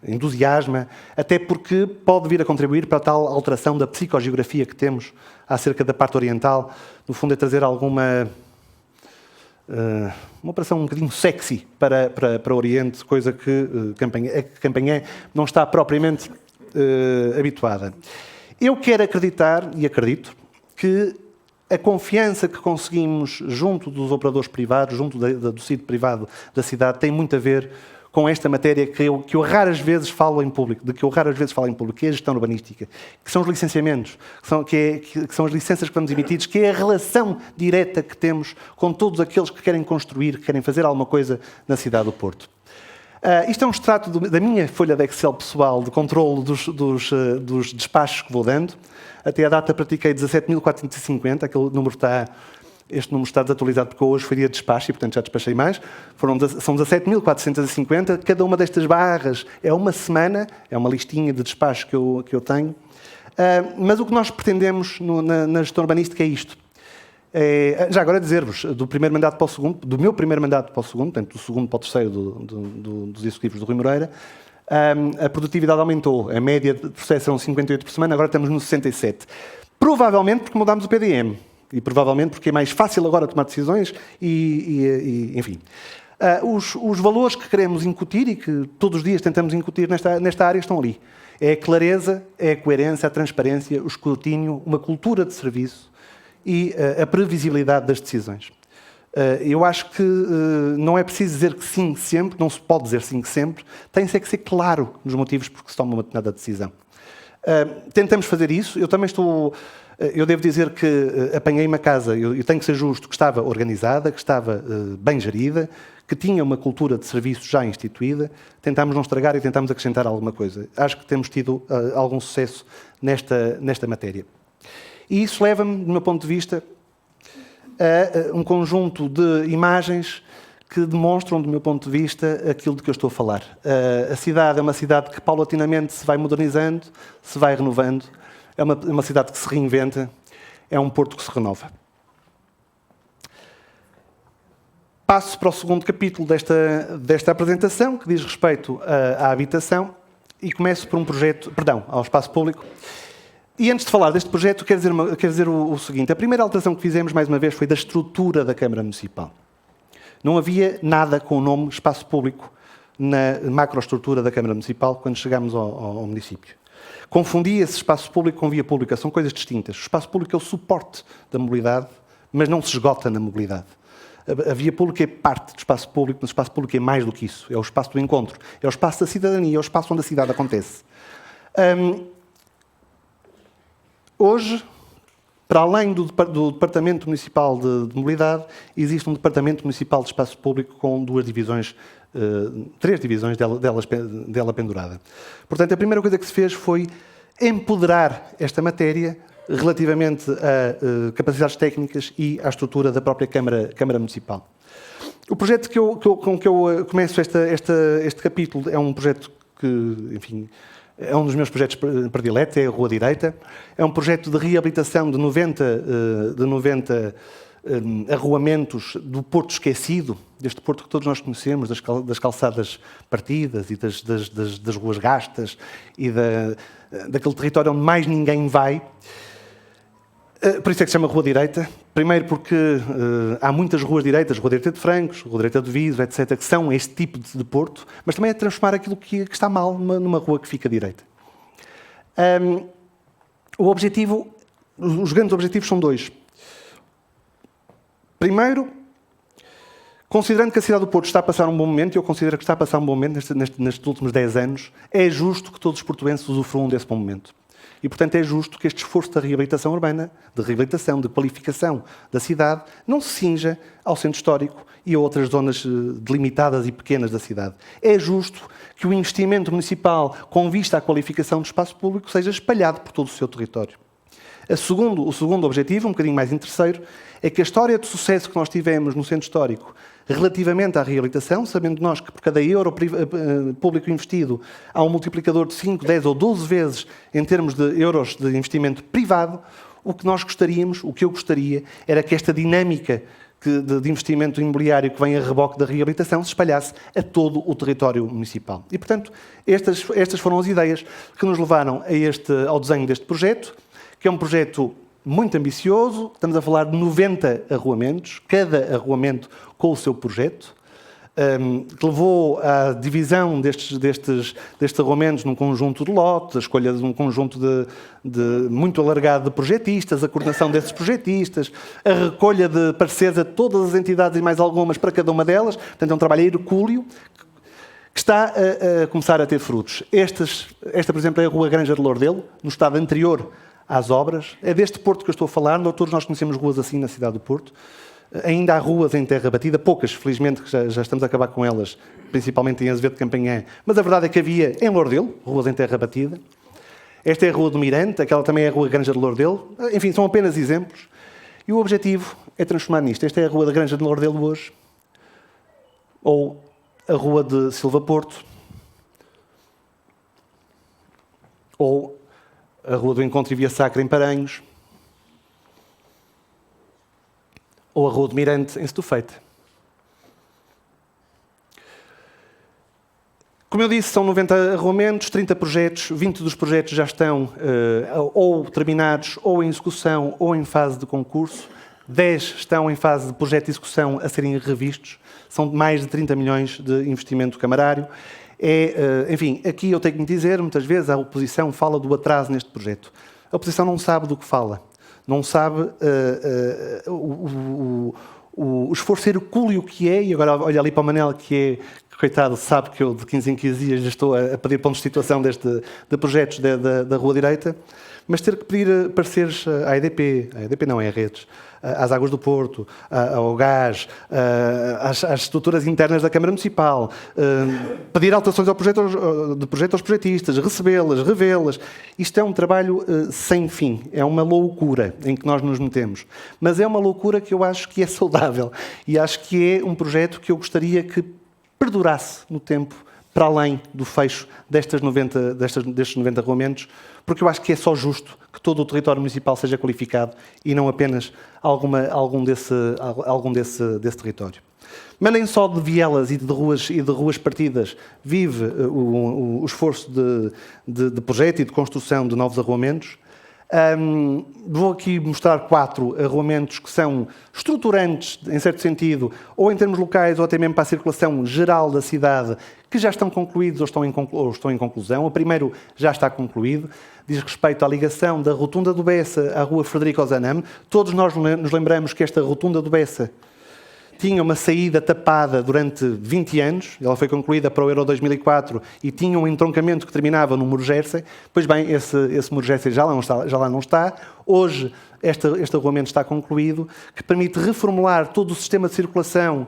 entusiasma, até porque pode vir a contribuir para a tal alteração da psicogeografia que temos acerca da parte oriental. No fundo, é trazer uma operação um bocadinho sexy para o Oriente, coisa que Campanhã não está propriamente habituada. Eu quero acreditar, e acredito, que a confiança que conseguimos junto dos operadores privados, junto do sítio privado da cidade, tem muito a ver com esta matéria que eu raras vezes falo em público, que é a gestão urbanística, que são os licenciamentos, que são as licenças que vamos emitir, que é a relação direta que temos com todos aqueles que querem construir, que querem fazer alguma coisa na cidade do Porto. Isto é um extrato da minha folha de Excel pessoal de controle dos despachos que vou dando. Até à data pratiquei 17.450, este número está desatualizado porque hoje foi dia de despacho e, portanto, já despachei mais. São 17.450. Cada uma destas barras é uma semana, é uma listinha de despachos que eu tenho. Mas o que nós pretendemos na gestão urbanística é isto. Já agora dizer-vos, do meu primeiro mandato para o segundo, portanto, do segundo para o terceiro dos executivos do Rui Moreira, a produtividade aumentou. A média de processos eram 58 por semana, agora estamos no 67. Provavelmente porque mudámos o PDM. E provavelmente porque é mais fácil agora tomar decisões enfim. Os valores que queremos incutir e que todos os dias tentamos incutir nesta área estão ali. É a clareza, é a coerência, a transparência, o escrutínio, uma cultura de serviço e a previsibilidade das decisões. Eu acho que não é preciso dizer que sim sempre, não se pode dizer sim sempre, tem que ser claro nos motivos por que se toma uma determinada decisão. Tentamos fazer isso. Eu devo dizer que apanhei uma casa, eu tenho que ser justo, que estava organizada, que estava bem gerida, que tinha uma cultura de serviço já instituída. Tentámos não estragar e tentámos acrescentar alguma coisa. Acho que temos tido algum sucesso nesta matéria. E isso leva-me, do meu ponto de vista, a um conjunto de imagens que demonstram, do meu ponto de vista, aquilo de que eu estou a falar. A cidade é uma cidade que paulatinamente se vai modernizando, se vai renovando. É uma cidade que se reinventa, é um Porto que se renova. Passo para o segundo capítulo desta apresentação, que diz respeito à habitação, e começo por ao espaço público. E antes de falar deste projeto, quero dizer o seguinte. A primeira alteração que fizemos, mais uma vez, foi da estrutura da Câmara Municipal. Não havia nada com o nome espaço público na macroestrutura da Câmara Municipal quando chegámos ao município. Confundia-se espaço público com via pública, são coisas distintas. O espaço público é o suporte da mobilidade, mas não se esgota na mobilidade. A via pública é parte do espaço público, mas o espaço público é mais do que isso. É o espaço do encontro, é o espaço da cidadania, é o espaço onde a cidade acontece. Hoje, para além do Departamento Municipal de Mobilidade, existe um Departamento Municipal de Espaço Público com três divisões dela pendurada. Portanto, a primeira coisa que se fez foi empoderar esta matéria relativamente a capacidades técnicas e à estrutura da própria Câmara Municipal. O projeto com que eu começo este capítulo é um projeto que, enfim, é um dos meus projetos prediletos, é a Rua Direita. É um projeto de reabilitação de 90 arruamentos do Porto Esquecido, deste Porto que todos nós conhecemos, das calçadas partidas e das ruas gastas e daquele território onde mais ninguém vai. Por isso é que se chama Rua Direita. Primeiro porque há muitas ruas direitas, Rua Direita de Francos, Rua Direita de Viso, etc., que são este tipo de Porto, mas também é transformar aquilo que está mal numa rua que fica direita. Os grandes objetivos são dois. Primeiro, considerando que a cidade do Porto está a passar um bom momento, e eu considero que está a passar um bom momento nestes últimos 10 anos, é justo que todos os portuenses usufruam desse bom momento. E, portanto, é justo que este esforço da reabilitação urbana, de reabilitação, de qualificação da cidade, não se cinja ao centro histórico e a outras zonas delimitadas e pequenas da cidade. É justo que o investimento municipal com vista à qualificação do espaço público seja espalhado por todo o seu território. O segundo objetivo, um bocadinho mais interesseiro, é que a história de sucesso que nós tivemos no centro histórico relativamente à reabilitação, sabendo nós que por cada euro público investido há um multiplicador de 5, 10 ou 12 vezes em termos de euros de investimento privado, o que eu gostaria era que esta dinâmica de investimento imobiliário que vem a reboque da reabilitação se espalhasse a todo o território municipal. E, portanto, estas foram as ideias que nos levaram ao desenho deste projeto, que é um projeto muito ambicioso. Estamos a falar de 90 arruamentos, cada arruamento com o seu projeto, que levou à divisão destes arruamentos num conjunto de lotes, a escolha de um conjunto muito alargado de projetistas, a coordenação desses projetistas, a recolha de parceiros a todas as entidades e mais algumas para cada uma delas. Portanto, é um trabalho hercúleo que está a começar a ter frutos. Esta, por exemplo, é a Rua Granja de Lourdelo, no estado anterior às obras. É deste Porto que eu estou a falar. Todos nós conhecemos ruas assim na cidade do Porto. Ainda há ruas em terra batida, poucas, felizmente, que já estamos a acabar com elas, principalmente em Azevedo de Campanhã. Mas a verdade é que havia em Lourdelo ruas em terra batida. Esta é a Rua do Mirante, aquela também é a Rua Granja de Lourdelo. Enfim, são apenas exemplos. E o objetivo é transformar nisto. Esta é a Rua da Granja de Lourdelo hoje, ou a Rua de Silva Porto, ou a Rua do Encontro e Via Sacra em Paranhos, ou a Rua do Mirante em Setúfeite. Como eu disse, são 90 arruamentos, 30 projetos, 20 dos projetos já estão ou terminados, ou em execução, ou em fase de concurso. 10 estão em fase de projeto de execução a serem revistos. São mais de 30 milhões de investimento camarário. Enfim, aqui eu tenho que dizer, muitas vezes a oposição fala do atraso neste projeto. A oposição não sabe do que fala. Não sabe o esforço hercúleo que é, e agora olha ali para o Manel, que coitado, sabe que eu de 15 em 15 dias estou a pedir pontos de situação de projetos da Rua Direita, mas ter que pedir pareceres à EDP não, é a Redes, às Águas do Porto, ao gás, às estruturas internas da Câmara Municipal, pedir alterações de projeto aos projetistas, recebê-las, revê-las. Isto é um trabalho sem fim, é uma loucura em que nós nos metemos. Mas é uma loucura que eu acho que é saudável e acho que é um projeto que eu gostaria que perdurasse no tempo, para além do fecho destes 90 arruamentos, porque eu acho que é só justo que todo o território municipal seja qualificado e não apenas algum desse território. Mas nem só de vielas e de ruas partidas vive o esforço de projeto e de construção de novos arruamentos. Vou aqui mostrar 4 arruamentos que são estruturantes, em certo sentido, ou em termos locais, ou até mesmo para a circulação geral da cidade, que já estão concluídos ou estão em conclusão. O primeiro já está concluído, diz respeito à ligação da Rotunda do Bessa à Rua Frederico Ozanam. Todos nós nos lembramos que esta Rotunda do Bessa tinha uma saída tapada durante 20 anos, ela foi concluída para o Euro 2004 e tinha um entroncamento que terminava no Muro Gerce. Pois bem, esse Muro Gerce já lá não está. Hoje, este arruamento está concluído, que permite reformular todo o sistema de circulação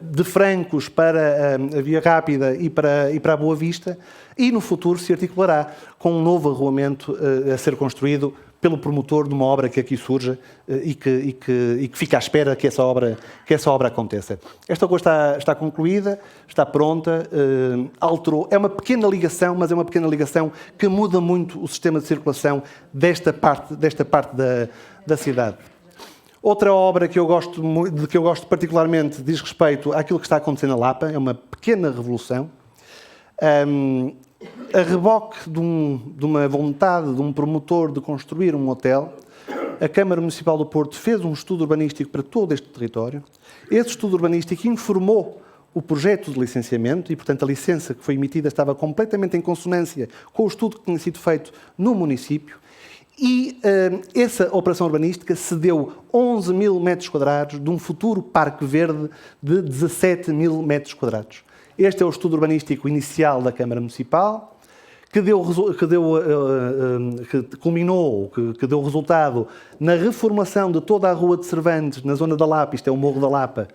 de Francos para a Via Rápida e para a Boa Vista, e no futuro se articulará com um novo arruamento a ser construído pelo promotor de uma obra que aqui surja e que fica à espera que essa obra aconteça. Esta rua está concluída, está pronta, alterou. É uma pequena ligação, mas é uma pequena ligação que muda muito o sistema de circulação desta parte da cidade. Outra obra que eu gosto particularmente diz respeito àquilo que está acontecendo na Lapa, é uma pequena revolução. A reboque de uma vontade de um promotor de construir um hotel, a Câmara Municipal do Porto fez um estudo urbanístico para todo este território. Esse estudo urbanístico informou o projeto de licenciamento e, portanto, a licença que foi emitida estava completamente em consonância com o estudo que tinha sido feito no município. E essa operação urbanística cedeu 11 mil metros quadrados de um futuro parque verde de 17 mil metros quadrados. Este é o estudo urbanístico inicial da Câmara Municipal, que deu resultado na reformulação de toda a Rua de Cervantes, na zona da Lapa. Isto é o Morro da Lapa,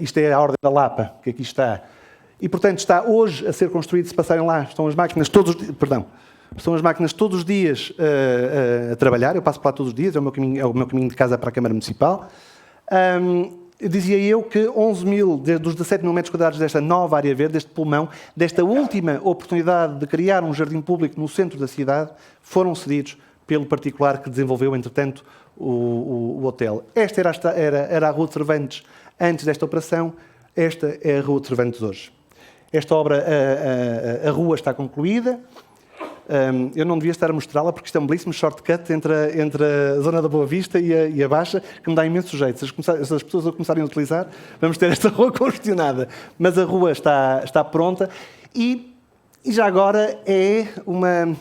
isto é a Ordem da Lapa, que aqui está. E, portanto, está hoje a ser construído, se passarem lá, estão as máquinas todos os dias a trabalhar. Eu passo por lá todos os dias, é o meu caminho de casa para a Câmara Municipal. Dizia eu que 11 mil dos 17 mil metros quadrados desta nova área verde, deste pulmão, desta última oportunidade de criar um jardim público no centro da cidade, foram cedidos pelo particular que desenvolveu, entretanto, o hotel. Esta era a Rua de Cervantes antes desta operação, esta é a Rua de Cervantes hoje. Esta obra, a rua está concluída. Eu não devia estar a mostrá-la porque isto é um belíssimo shortcut entre a zona da Boa Vista e a Baixa, que me dá imenso jeito. Se as pessoas a começarem a utilizar, vamos ter esta rua congestionada. Mas a rua está pronta e já agora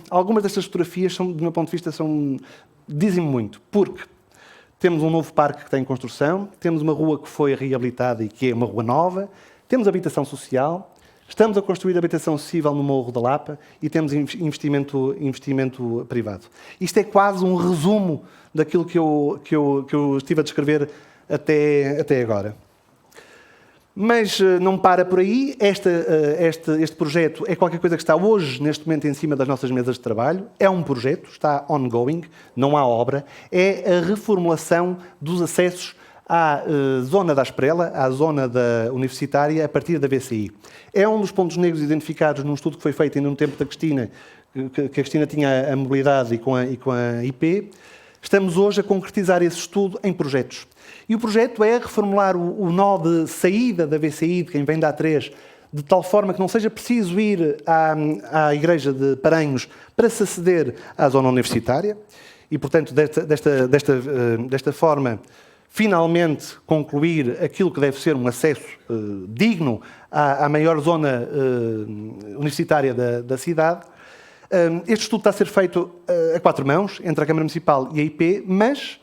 algumas destas fotografias, do meu ponto de vista, dizem-me muito, porque temos um novo parque que está em construção, temos uma rua que foi reabilitada e que é uma rua nova, temos habitação social. Estamos a construir habitação acessível no Morro da Lapa e temos investimento privado. Isto é quase um resumo daquilo que eu estive a descrever até agora. Mas não para por aí. Este projeto é qualquer coisa que está hoje, neste momento, em cima das nossas mesas de trabalho. É um projeto, está ongoing, não há obra. É a reformulação dos acessos à zona da Asprela, à zona da universitária, a partir da VCI. É um dos pontos negros identificados num estudo que foi feito ainda no tempo da Cristina, que a Cristina tinha a mobilidade e com a IP. Estamos hoje a concretizar esse estudo em projetos. E o projeto é reformular o nó de saída da VCI, de quem vem da A3, de tal forma que não seja preciso ir à Igreja de Paranhos para se aceder à zona universitária. E, portanto, desta forma, finalmente concluir aquilo que deve ser um acesso digno à maior zona universitária da cidade. Este estudo está a ser feito a quatro mãos, entre a Câmara Municipal e a IP, mas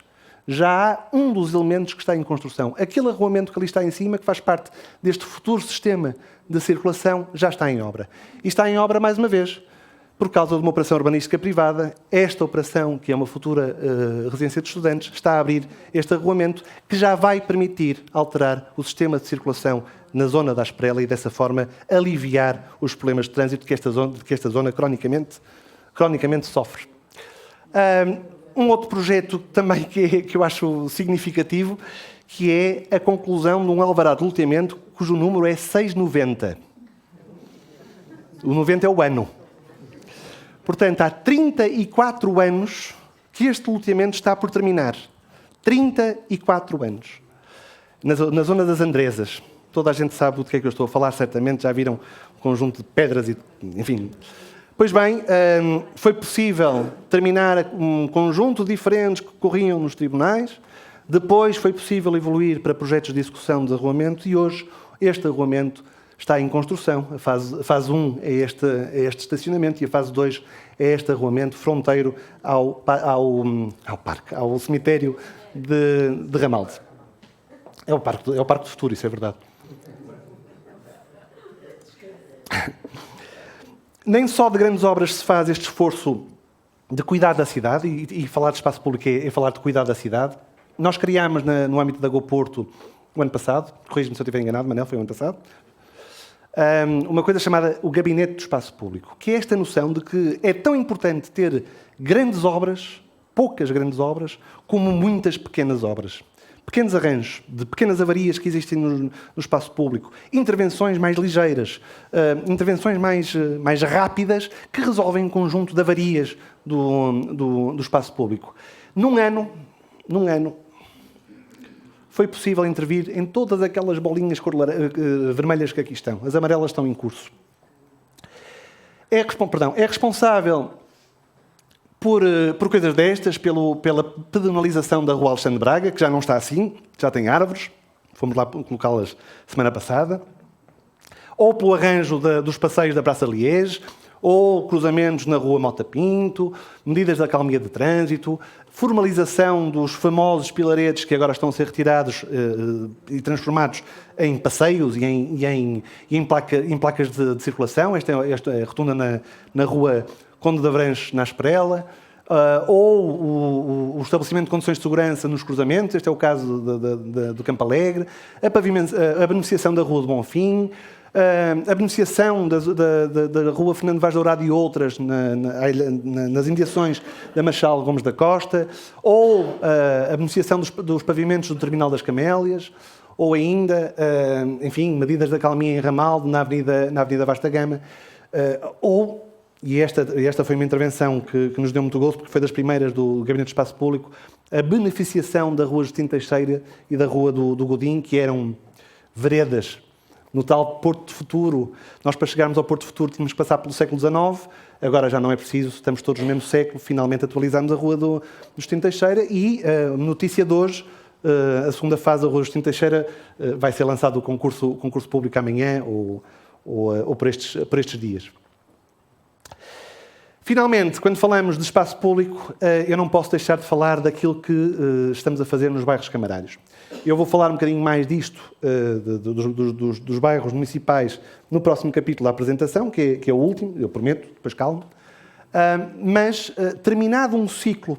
já há um dos elementos que está em construção. Aquele arruamento que ali está em cima, que faz parte deste futuro sistema de circulação, já está em obra. E está em obra, mais uma vez, por causa de uma operação urbanística privada. Esta operação, que é uma futura residência de estudantes, está a abrir este arruamento que já vai permitir alterar o sistema de circulação na zona da Asprela e, dessa forma, aliviar os problemas de trânsito que esta zona cronicamente sofre. Um outro projeto também que eu acho significativo, que é a conclusão de um alvará de loteamento cujo número é 690. O 90 é o ano. Portanto, há 34 anos que este loteamento está por terminar. 34 anos. Na zona das Andresas. Toda a gente sabe do que é que eu estou a falar, certamente. Já viram um conjunto de pedras e... enfim. Pois bem, foi possível terminar um conjunto de diferentes que corriam nos tribunais. Depois foi possível evoluir para projetos de execução de arruamento e hoje este arruamento está em construção. A fase 1 é este estacionamento e a fase 2 é este arruamento fronteiro ao cemitério de Ramalde. É o Parque do Futuro, isso é verdade. Nem só de grandes obras se faz este esforço de cuidar da cidade, e falar de espaço público é falar de cuidar da cidade. Nós criámos no âmbito da GoPorto o ano passado, corrige-me se eu estiver enganado, Manel, foi o ano passado, uma coisa chamada o Gabinete do Espaço Público, que é esta noção de que é tão importante ter grandes obras poucas grandes obras, como muitas pequenas obras. Pequenos arranjos, de pequenas avarias que existem no espaço público, intervenções mais ligeiras, intervenções mais rápidas, que resolvem um conjunto de avarias do espaço público. Num ano, foi possível intervir em todas aquelas bolinhas vermelhas que aqui estão. As amarelas estão em curso. É responsável por coisas destas, pela pedonalização da Rua Alexandre Braga, que já não está assim, já tem árvores, fomos lá colocá-las semana passada, ou pelo arranjo dos passeios da Praça Liege, ou cruzamentos na Rua Mota Pinto, medidas de acalmia de trânsito, formalização dos famosos pilaretes que agora estão a ser retirados e transformados em passeios e em placas de circulação. Esta é a rotunda na Rua Conde de Avranches, na Asperela, ou o estabelecimento de condições de segurança nos cruzamentos, este é o caso do Campo Alegre, a beneficiação da Rua de Bonfim, a beneficiação da Rua Fernando Vaz Dourado e outras nas imediações da Machado Gomes da Costa, ou a beneficiação dos pavimentos do Terminal das Camélias, ou ainda, enfim, medidas de acalmia em Ramalde, na Avenida Vasta Gama, e esta foi uma intervenção que nos deu muito gosto, porque foi das primeiras do Gabinete de Espaço Público, a beneficiação da Rua Justino Teixeira e da Rua do Godinho, que eram veredas no tal Porto Futuro. Nós, para chegarmos ao Porto Futuro, tínhamos que passar pelo século XIX, agora já não é preciso, estamos todos no mesmo século, finalmente atualizamos a Rua do Justino Teixeira e a notícia de hoje, a segunda fase da Rua Justino Teixeira, vai ser lançado o concurso público amanhã ou por estes dias. Finalmente, quando falamos de espaço público, eu não posso deixar de falar daquilo que estamos a fazer nos bairros camarários. Eu vou falar um bocadinho mais disto, dos bairros municipais, no próximo capítulo da apresentação, que é o último, eu prometo, depois calmo. Mas, terminado um ciclo,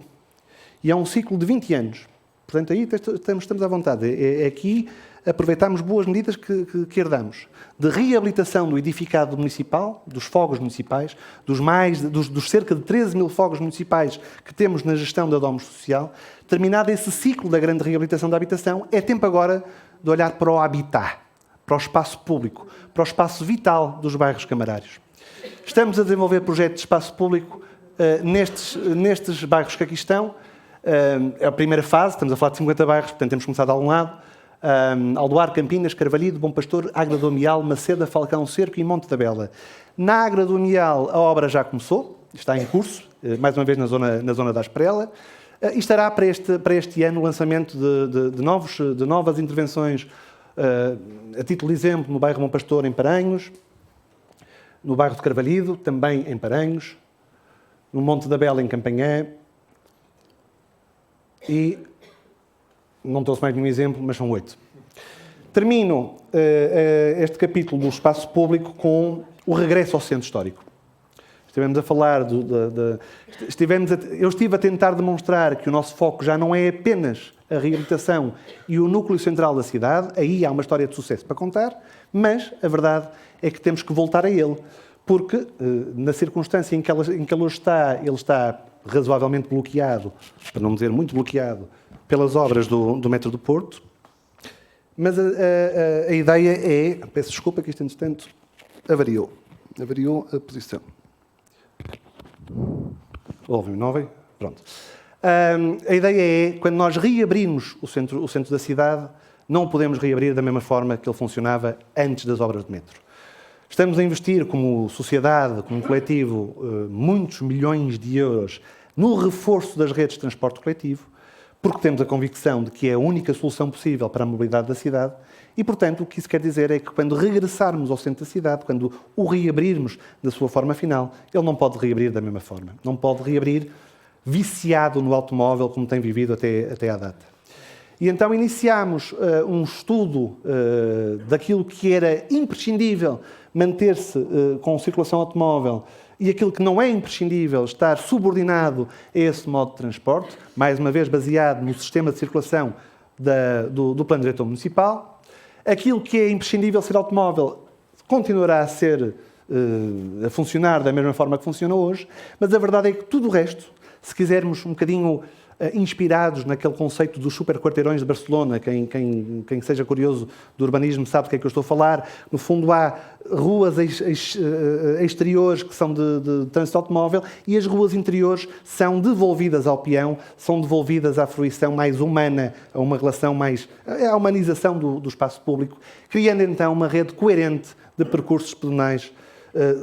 e é um ciclo de 20 anos, portanto, aí estamos à vontade. Aqui aproveitarmos boas medidas que herdamos, de reabilitação do edificado municipal, dos fogos municipais, dos cerca de 13 mil fogos municipais que temos na gestão da Domus Social. Terminado esse ciclo da grande reabilitação da habitação, é tempo agora de olhar para o habitat, para o espaço público, para o espaço vital dos bairros camarários. Estamos a desenvolver projetos de espaço público nestes bairros que aqui estão. É a primeira fase, estamos a falar de 50 bairros, portanto temos começado de algum lado. Aldoar, Campinas, Carvalhido, Bom Pastor, Agra do Amial, Maceda, Falcão, Cerco e Monte da Bela. Na Agra do Amial a obra já começou, está em curso, mais uma vez na zona da Asperela, e estará para este ano o lançamento de novas intervenções, a título de exemplo, no bairro Bom Pastor, em Paranhos, no bairro de Carvalhido, também em Paranhos, no Monte da Bela, em Campanhã, e não trouxe mais nenhum exemplo, mas são 8. Termino este capítulo do espaço público com o regresso ao centro histórico. Estivemos a falar eu estive a tentar demonstrar que o nosso foco já não é apenas a reabilitação e o núcleo central da cidade, aí há uma história de sucesso para contar, mas a verdade é que temos que voltar a ele, porque na circunstância em que ele hoje está, ele está razoavelmente bloqueado, para não dizer muito bloqueado, pelas obras do Metro do Porto, mas a ideia é... Peço desculpa que isto, entretanto, avariou a posição. Ouve-me, não ouve? Pronto. A ideia é, quando nós reabrirmos o centro da cidade, não o podemos reabrir da mesma forma que ele funcionava antes das obras de metro. Estamos a investir como sociedade, como coletivo, muitos milhões de euros no reforço das redes de transporte coletivo, porque temos a convicção de que é a única solução possível para a mobilidade da cidade e, portanto, o que isso quer dizer é que quando regressarmos ao centro da cidade, quando o reabrirmos da sua forma final, ele não pode reabrir da mesma forma. Não pode reabrir viciado no automóvel como tem vivido até à data. E então iniciámos um estudo daquilo que era imprescindível manter-se com circulação automóvel e aquilo que não é imprescindível estar subordinado a esse modo de transporte, mais uma vez baseado no sistema de circulação do Plano Diretor Municipal. Aquilo que é imprescindível ser automóvel continuará a funcionar da mesma forma que funciona hoje, mas a verdade é que tudo o resto se quisermos, um bocadinho inspirados naquele conceito dos superquarteirões de Barcelona. Quem seja curioso do urbanismo sabe do que é que eu estou a falar. No fundo, há ruas exteriores que são de trânsito automóvel e as ruas interiores são devolvidas ao peão, são devolvidas à fruição mais humana, a uma relação mais... à humanização do espaço público, criando então uma rede coerente de percursos pedonais,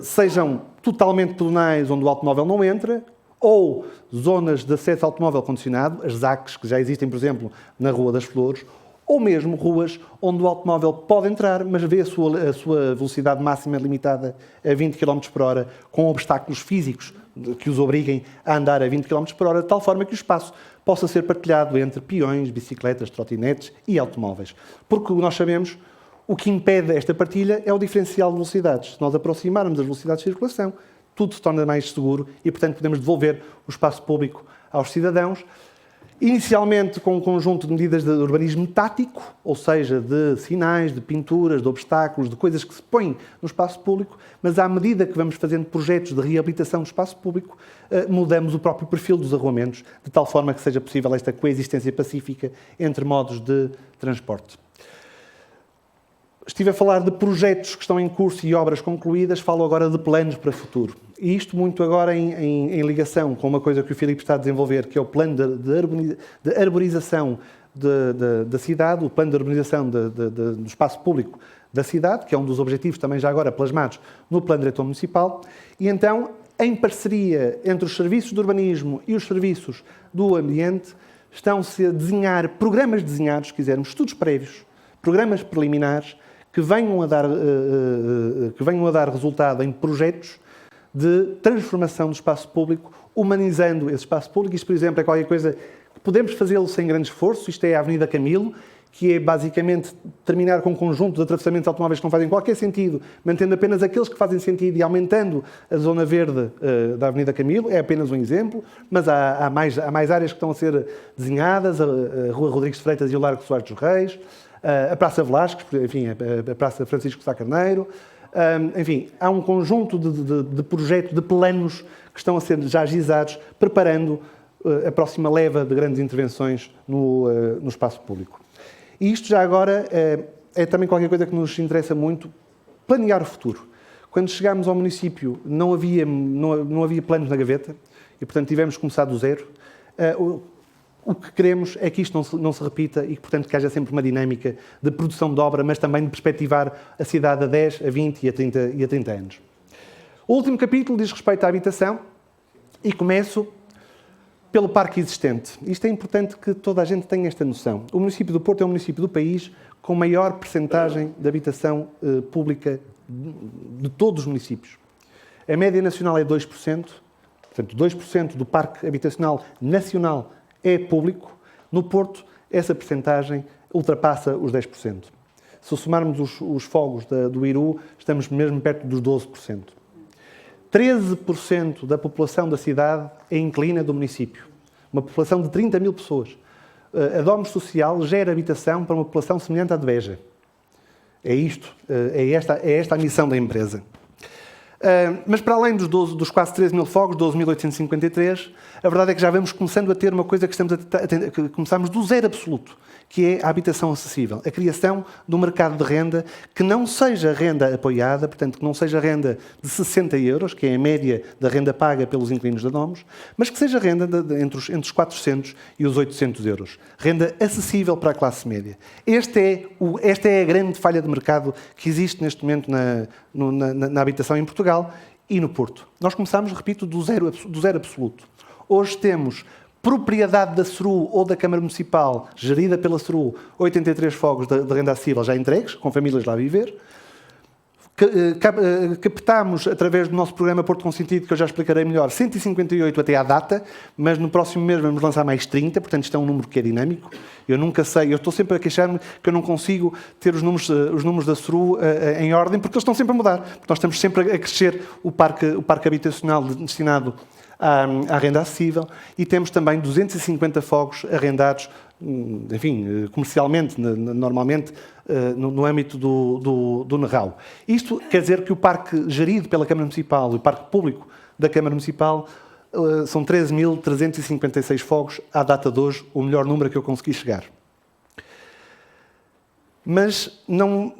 sejam totalmente pedonais onde o automóvel não entra, ou zonas de acesso ao automóvel condicionado, as ZACs, que já existem, por exemplo, na Rua das Flores, ou mesmo ruas onde o automóvel pode entrar, mas vê a sua velocidade máxima limitada a 20 km por hora, com obstáculos físicos que os obriguem a andar a 20 km por hora, de tal forma que o espaço possa ser partilhado entre peões, bicicletas, trotinetes e automóveis. Porque nós sabemos, o que impede esta partilha é o diferencial de velocidades. Se nós aproximarmos as velocidades de circulação, tudo se torna mais seguro e, portanto, podemos devolver o espaço público aos cidadãos, inicialmente com um conjunto de medidas de urbanismo tático, ou seja, de sinais, de pinturas, de obstáculos, de coisas que se põem no espaço público, mas à medida que vamos fazendo projetos de reabilitação do espaço público, mudamos o próprio perfil dos arruamentos, de tal forma que seja possível esta coexistência pacífica entre modos de transporte. Estive a falar de projetos que estão em curso e obras concluídas, falo agora de planos para o futuro. E isto muito agora em ligação com uma coisa que o Filipe está a desenvolver, que é o plano de arborização da cidade, o plano de arborização do espaço público da cidade, que é um dos objetivos também já agora plasmados no plano diretor municipal. E então, em parceria entre os serviços do urbanismo e os serviços do ambiente, estão-se a desenhar programas desenhados, se quisermos, estudos prévios, programas preliminares, que venham a dar resultado em projetos de transformação do espaço público, humanizando esse espaço público. Isto, por exemplo, é qualquer coisa que podemos fazê-lo sem grande esforço. Isto é a Avenida Camilo, que é basicamente terminar com um conjunto de atravessamentos de automóveis que não fazem qualquer sentido, mantendo apenas aqueles que fazem sentido e aumentando a zona verde da Avenida Camilo. É apenas um exemplo, mas há mais áreas que estão a ser desenhadas, a Rua Rodrigues de Freitas e o Largo Soares dos Reis, a Praça Velasquez, enfim, a Praça Francisco Sá Carneiro. Enfim, há um conjunto de projetos, de planos que estão a ser já agizados, preparando a próxima leva de grandes intervenções no espaço público. E isto já agora é também qualquer coisa que nos interessa muito, planear o futuro. Quando chegámos ao município não havia planos na gaveta e, portanto, tivemos que começar do zero. O que queremos é que isto não se repita e que, portanto, que haja sempre uma dinâmica de produção de obra, mas também de perspectivar a cidade a 10, a 20 e a 30 anos. O último capítulo diz respeito à habitação e começo pelo parque existente. Isto é importante que toda a gente tenha esta noção. O município do Porto é o município do país com maior percentagem de habitação pública de todos os municípios. A média nacional é 2%, portanto, 2% do parque habitacional nacional é público. No Porto, essa percentagem ultrapassa os 10%. Se somarmos os fogos do Iru, estamos mesmo perto dos 12%. 13% da população da cidade é inquilina do município. Uma população de 30 mil pessoas. A Domus Social gera habitação para uma população semelhante à de Beja. É isto, é esta a missão da empresa. Mas para além dos quase 13 mil fogos, 12.853, a verdade é que já vamos começando a ter uma coisa que começamos do zero absoluto, que é a habitação acessível. A criação de um mercado de renda que não seja renda apoiada, portanto, que não seja renda de 60 euros, que é a média da renda paga pelos inquilinos da Domus, mas que seja renda entre os 400 e os 800 euros. Renda acessível para a classe média. Esta é a grande falha de mercado que existe neste momento na habitação em Portugal e no Porto. Nós começámos, repito, do zero absoluto. Hoje temos propriedade da SRU ou da Câmara Municipal, gerida pela SRU, 83 fogos de renda acessível já entregues, com famílias lá a viver. Captámos, através do nosso programa Porto com Sentido, que eu já explicarei melhor, 158 até à data, mas no próximo mês vamos lançar mais 30, portanto isto é um número que é dinâmico. Eu nunca sei, eu estou sempre a queixar-me que eu não consigo ter os números da SRU em ordem, porque eles estão sempre a mudar. Porque nós estamos sempre a crescer o parque habitacional destinado à renda acessível e temos também 250 fogos arrendados, enfim, comercialmente, normalmente, no âmbito do NERRAU. Isto quer dizer que o parque gerido pela Câmara Municipal e o parque público da Câmara Municipal são 13.356 fogos à data de hoje, o melhor número que eu consegui chegar. Mas não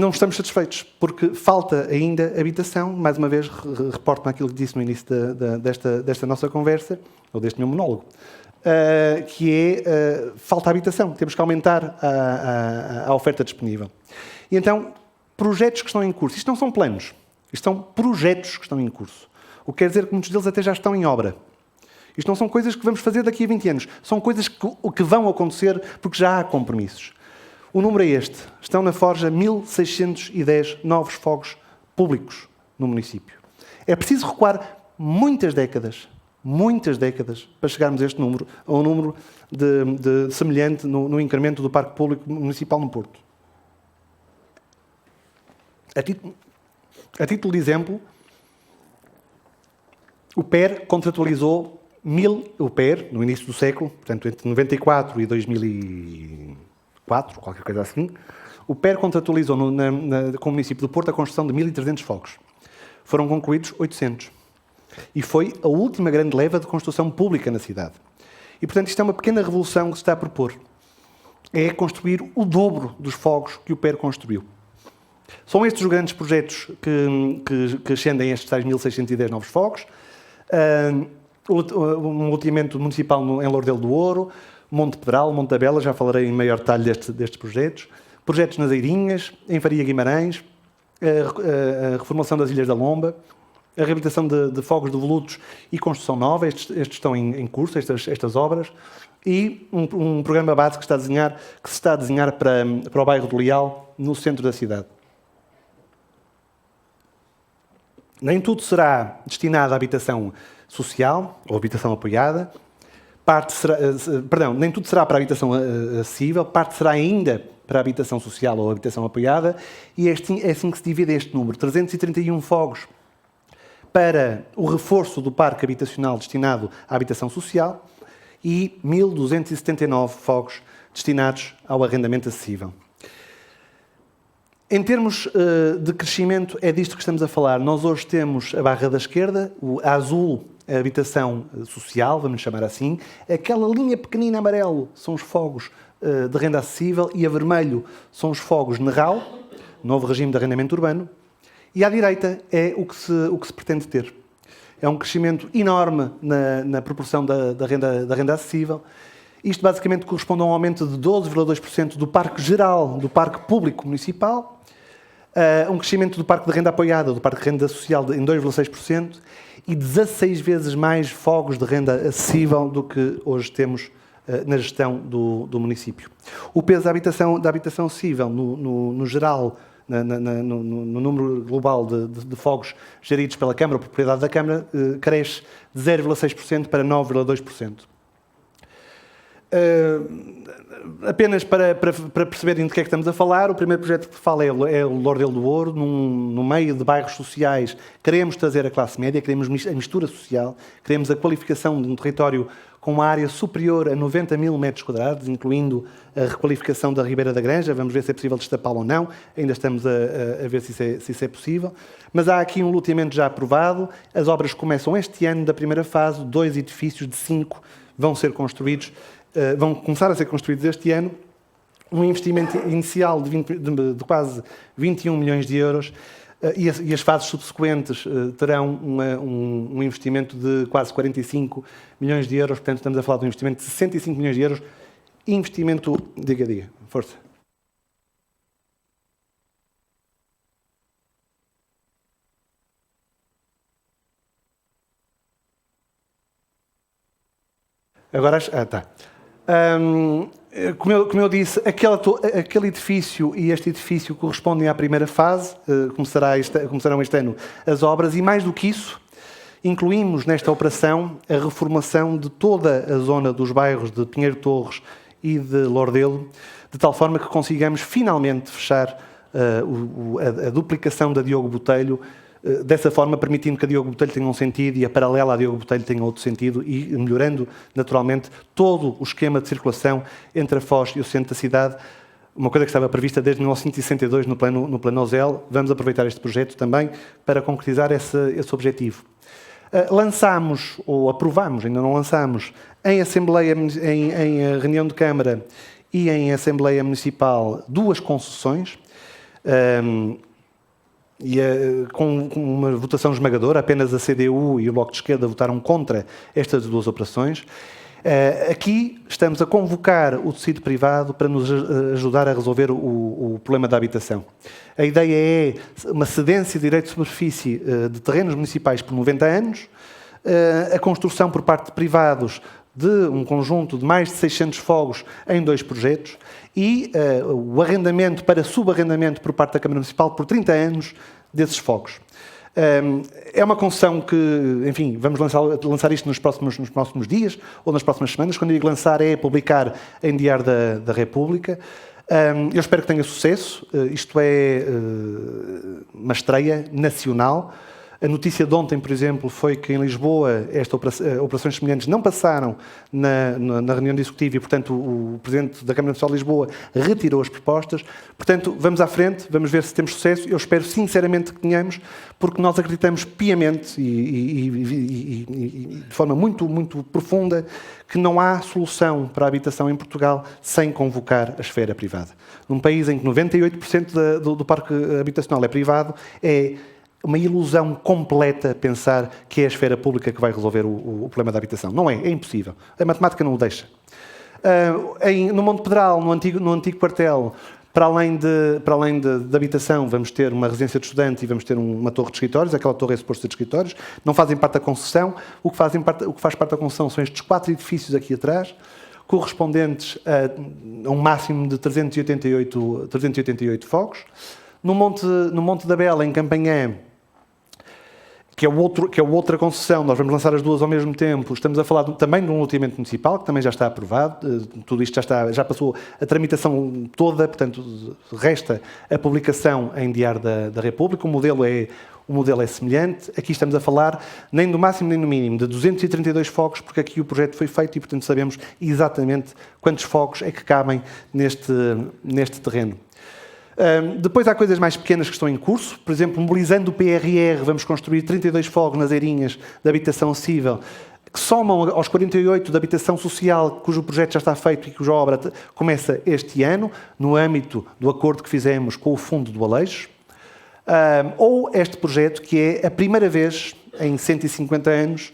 estamos satisfeitos, porque falta ainda habitação. Mais uma vez, reporto-me àquilo que disse no início desta nossa conversa, ou deste meu monólogo, que é, falta habitação. Temos que aumentar a oferta disponível. E então, projetos que estão em curso. Isto não são planos, isto são projetos que estão em curso. O que quer dizer que muitos deles até já estão em obra. Isto não são coisas que vamos fazer daqui a 20 anos. São coisas que vão acontecer porque já há compromissos. O número é este. Estão na forja 1.610 novos fogos públicos no município. É preciso recuar muitas décadas, para chegarmos a este número, a um número semelhante no incremento do parque público municipal no Porto. A título de exemplo, o PER contratualizou o PER, no início do século, portanto, entre 94 e 2004, qualquer coisa assim, o PER contratualizou com o município do Porto a construção de 1.300 fogos. Foram concluídos 800. E foi a última grande leva de construção pública na cidade. E, portanto, isto é uma pequena revolução que se está a propor. É construir o dobro dos fogos que o PER construiu. São estes os grandes projetos que ascendem a estes tais 1.610 novos fogos. Um loteamento municipal em Lourdelo do Ouro, Monte Pedral, Monte da Bela, já falarei em maior detalhe destes projetos. Projetos nas Eirinhas, em Faria Guimarães, a reformulação das Ilhas da Lomba, a reabilitação de fogos de volutos e construção nova, estes estão em curso, estas obras, e um programa base que se está a desenhar para o bairro do Leal, no centro da cidade. Nem tudo será destinado à habitação social ou habitação apoiada, nem tudo será para a habitação acessível, parte será ainda para a habitação social ou habitação apoiada, e é assim que se divide este número. 331 fogos para o reforço do parque habitacional destinado à habitação social e 1.279 fogos destinados ao arrendamento acessível. Em termos de crescimento, é disto que estamos a falar. Nós hoje temos a barra da esquerda, a azul, a habitação social, vamos chamar assim. Aquela linha pequenina amarelo são os fogos de renda acessível e a vermelho são os fogos NERAU, novo regime de arrendamento urbano. E à direita é o que se pretende ter. É um crescimento enorme na proporção da renda acessível. Isto basicamente corresponde a um aumento de 12,2% do parque geral, do parque público municipal, um crescimento do parque de renda apoiada, do parque de renda social em 2,6% e 16 vezes mais fogos de renda acessível do que hoje temos na gestão do município. O peso da habitação acessível no geral, no número global de fogos geridos pela Câmara, ou propriedade da Câmara, cresce de 0,6% para 9,2%. Apenas para perceberem de que é que estamos a falar, o primeiro projeto que fala é o Lourdelo do Ouro, no meio de bairros sociais. Queremos trazer a classe média, queremos a mistura social, queremos a qualificação de um território com uma área superior a 90 mil metros quadrados, incluindo a requalificação da Ribeira da Granja. Vamos ver se é possível destapá-lo ou não, ainda estamos a ver se isso é possível. Mas há aqui um loteamento já aprovado, as obras começam este ano da primeira fase, 2 edifícios de 5 vão ser construídos, vão começar a ser construídos este ano, um investimento inicial de quase 21 milhões de euros e as fases subsequentes terão um investimento de quase 45 milhões de euros, portanto estamos a falar de um investimento de 65 milhões de euros, investimento, diga, força. Agora, tá. Como eu disse, aquele edifício e este edifício correspondem à primeira fase, começarão este ano as obras, e mais do que isso, incluímos nesta operação a reformação de toda a zona dos bairros de Pinheiro Torres e de Lourdelo, de tal forma que consigamos finalmente fechar a duplicação da Diogo Botelho, dessa forma permitindo que a Diogo Botelho tenha um sentido e a paralela à Diogo Botelho tenha outro sentido e melhorando naturalmente todo o esquema de circulação entre a Foz e o centro da cidade, uma coisa que estava prevista desde 1962 no plano OZEL. Vamos aproveitar este projeto também para concretizar esse objetivo. Lançámos, ou aprovámos, ainda não lançámos, em Assembleia, em reunião de Câmara e em Assembleia Municipal, 2 concessões, com uma votação esmagadora. Apenas a CDU e o Bloco de Esquerda votaram contra estas 2 operações. Aqui estamos a convocar o tecido privado para nos ajudar a resolver o problema da habitação. A ideia é uma cedência de direito de superfície de terrenos municipais por 90 anos, a construção por parte de privados de um conjunto de mais de 600 fogos em 2 projetos e o arrendamento para subarrendamento por parte da Câmara Municipal por 30 anos desses fogos. É uma concessão que, enfim, vamos lançar isto nos próximos dias ou nas próximas semanas. Quando eu digo lançar, é publicar em Diário da República. Eu espero que tenha sucesso. Isto é uma estreia nacional. A notícia de ontem, por exemplo, foi que em Lisboa operações semelhantes não passaram na reunião de executivo e, portanto, o Presidente da Câmara Municipal de Lisboa retirou as propostas. Portanto, vamos à frente, vamos ver se temos sucesso. Eu espero sinceramente que tenhamos, porque nós acreditamos piamente e de forma muito, muito profunda que não há solução para a habitação em Portugal sem convocar a esfera privada. Num país em que 98% do parque habitacional é privado, é uma ilusão completa pensar que é a esfera pública que vai resolver o problema da habitação. Não é, é impossível. A matemática não o deixa. No Monte Pedral, no antigo quartel, para além de habitação, vamos ter uma residência de estudantes e vamos ter uma torre de escritórios. Aquela torre é suposto ser de escritórios. Não fazem parte da concessão. O que faz parte da concessão são estes 4 edifícios aqui atrás, correspondentes a um máximo de 388 fogos. No Monte da Bela, em Campanhã, que é outra concessão, nós vamos lançar as 2 ao mesmo tempo. Estamos a falar também de um loteamento municipal, que também já está aprovado. Tudo isto já passou a tramitação toda, portanto, resta a publicação em Diário da República. O modelo é semelhante. Aqui estamos a falar nem do máximo nem do mínimo, de 232 fogos, porque aqui o projeto foi feito e, portanto, sabemos exatamente quantos fogos é que cabem neste terreno. Depois há coisas mais pequenas que estão em curso. Por exemplo, mobilizando o PRR, vamos construir 32 fogos nas eirinhas de habitação acessível, que somam aos 48 de habitação social, cujo projeto já está feito e cuja obra começa este ano, no âmbito do acordo que fizemos com o Fundo do Aleixo. Ou este projeto, que é a primeira vez em 150 anos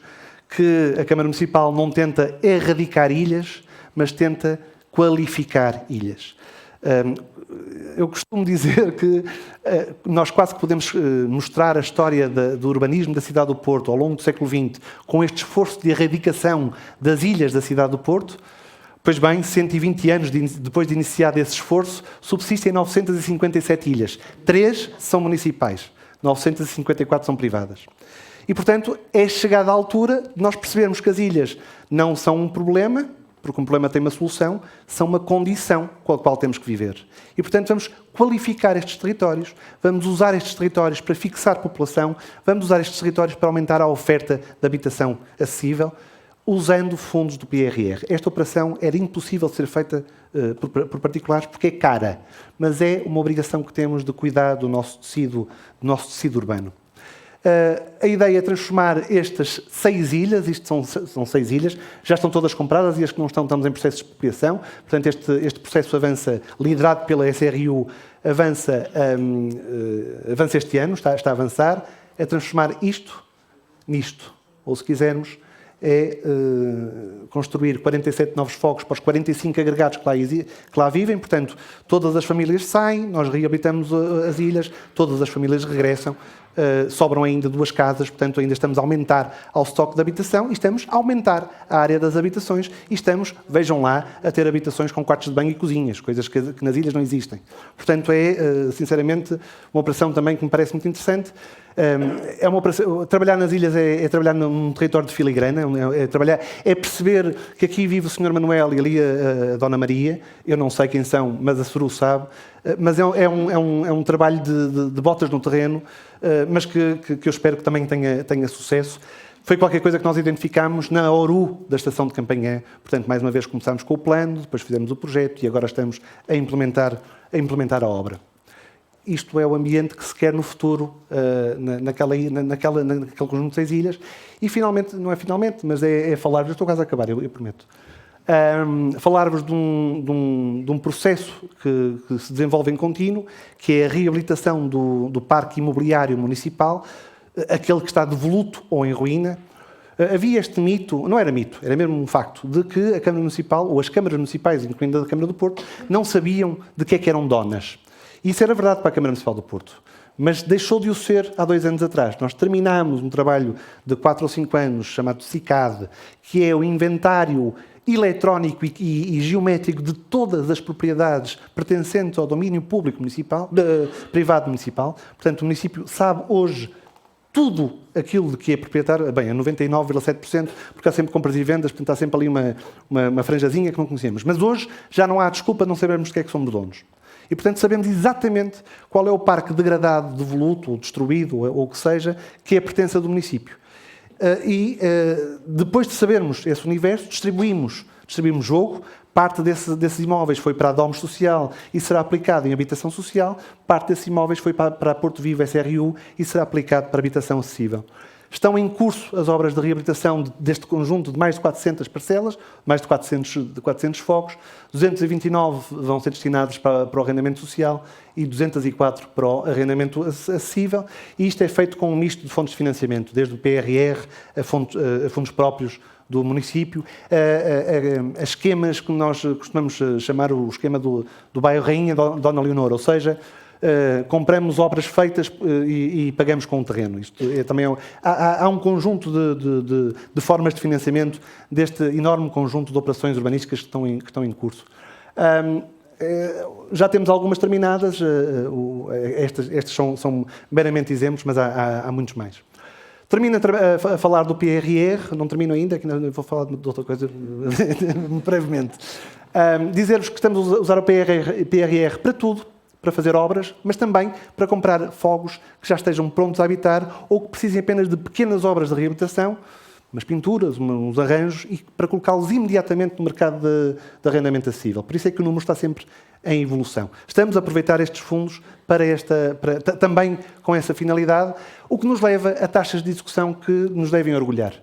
que a Câmara Municipal não tenta erradicar ilhas, mas tenta qualificar ilhas. Eu costumo dizer que nós quase que podemos mostrar a história do urbanismo da cidade do Porto ao longo do século XX com este esforço de erradicação das ilhas da cidade do Porto. Pois bem, 120 anos depois de iniciado esse esforço, subsistem 957 ilhas. 3 são municipais, 954 são privadas. E, portanto, é chegada a altura de nós percebermos que as ilhas não são um problema, porque um problema tem uma solução, são uma condição com a qual temos que viver. E, portanto, vamos qualificar estes territórios, vamos usar estes territórios para fixar população, vamos usar estes territórios para aumentar a oferta de habitação acessível, usando fundos do PRR. Esta operação era impossível de ser feita por particulares porque é cara, mas é uma obrigação que temos de cuidar do nosso tecido urbano. A ideia é transformar estas 6 ilhas, isto são 6 ilhas, já estão todas compradas e as que não estão, estamos em processo de expropriação. Portanto, este processo avança, liderado pela SRU, avança este ano, está a avançar, é transformar isto nisto. Ou, se quisermos, é construir 47 novos fogos para os 45 agregados que lá vivem. Portanto, todas as famílias saem, nós reabilitamos as ilhas, todas as famílias regressam. Sobram ainda 2 casas, portanto ainda estamos a aumentar ao estoque de habitação e estamos a aumentar a área das habitações e estamos, vejam lá, a ter habitações com quartos de banho e cozinhas, coisas que nas ilhas não existem. Portanto, é, sinceramente, uma operação também que me parece muito interessante. É uma operação, trabalhar nas ilhas é trabalhar num território de filigrana, é perceber que aqui vive o Sr. Manuel e ali a Dona Maria. Eu não sei quem são, mas a Suru sabe. Mas é um trabalho de botas no terreno, mas que eu espero que também tenha sucesso. Foi qualquer coisa que nós identificámos na ORU da Estação de Campanhã. Portanto, mais uma vez começámos com o plano, depois fizemos o projeto e agora estamos a implementar a obra. isto é o ambiente que se quer no futuro, naquele conjunto de 6 ilhas. E finalmente, não é finalmente, mas é falar-vos, estou quase a acabar, eu prometo, falar-vos de um processo que se desenvolve em contínuo, que é a reabilitação do parque imobiliário municipal, aquele que está devoluto ou em ruína. Havia este mito, não era mito, era mesmo um facto, de que a Câmara Municipal, ou as câmaras municipais, incluindo a Câmara do Porto, não sabiam de que é que eram donas. E isso era verdade para a Câmara Municipal do Porto, mas deixou de o ser há 2 anos atrás. Nós terminámos um trabalho de 4 ou 5 anos, chamado CICAD, que é o inventário eletrónico e geométrico de todas as propriedades pertencentes ao domínio público municipal, privado municipal. Portanto, o município sabe hoje tudo aquilo de que é proprietário, bem, a 99,7%, porque há sempre compras e vendas, portanto há sempre ali uma franjazinha que não conhecemos. Mas hoje já não há desculpa de não sabermos de que é que somos donos. E, portanto, sabemos exatamente qual é o parque degradado, devoluto, ou destruído, ou o que seja, que é a pertença do município. Depois de sabermos esse universo, distribuímos jogo. Parte desses imóveis foi para a Domus Social e será aplicado em habitação social. Parte desses imóveis foi para a Porto Vivo SRU e será aplicado para habitação acessível. Estão em curso as obras de reabilitação deste conjunto de mais de 400 parcelas, mais de 400 fogos. 229 vão ser destinados para o arrendamento social e 204 para o arrendamento acessível. E isto é feito com um misto de fontes de financiamento, desde o PRR a fundos próprios do município, a esquemas que nós costumamos chamar o esquema do bairro Rainha Dona Leonor, ou seja, compramos obras feitas e pagamos com o terreno. Isto também há um conjunto de formas de financiamento deste enorme conjunto de operações urbanísticas que estão em curso. Já temos algumas terminadas, estes são meramente exemplos, mas há muitos mais. Termino a falar do PRR, não termino ainda, que vou falar de outra coisa brevemente. Dizer-vos que estamos a usar o PRR para tudo, para fazer obras, mas também para comprar fogos que já estejam prontos a habitar ou que precisem apenas de pequenas obras de reabilitação, umas pinturas, uns arranjos, e para colocá-los imediatamente no mercado de arrendamento acessível. Por isso é que o número está sempre em evolução. Estamos a aproveitar estes fundos também com essa finalidade, o que nos leva a taxas de execução que nos devem orgulhar.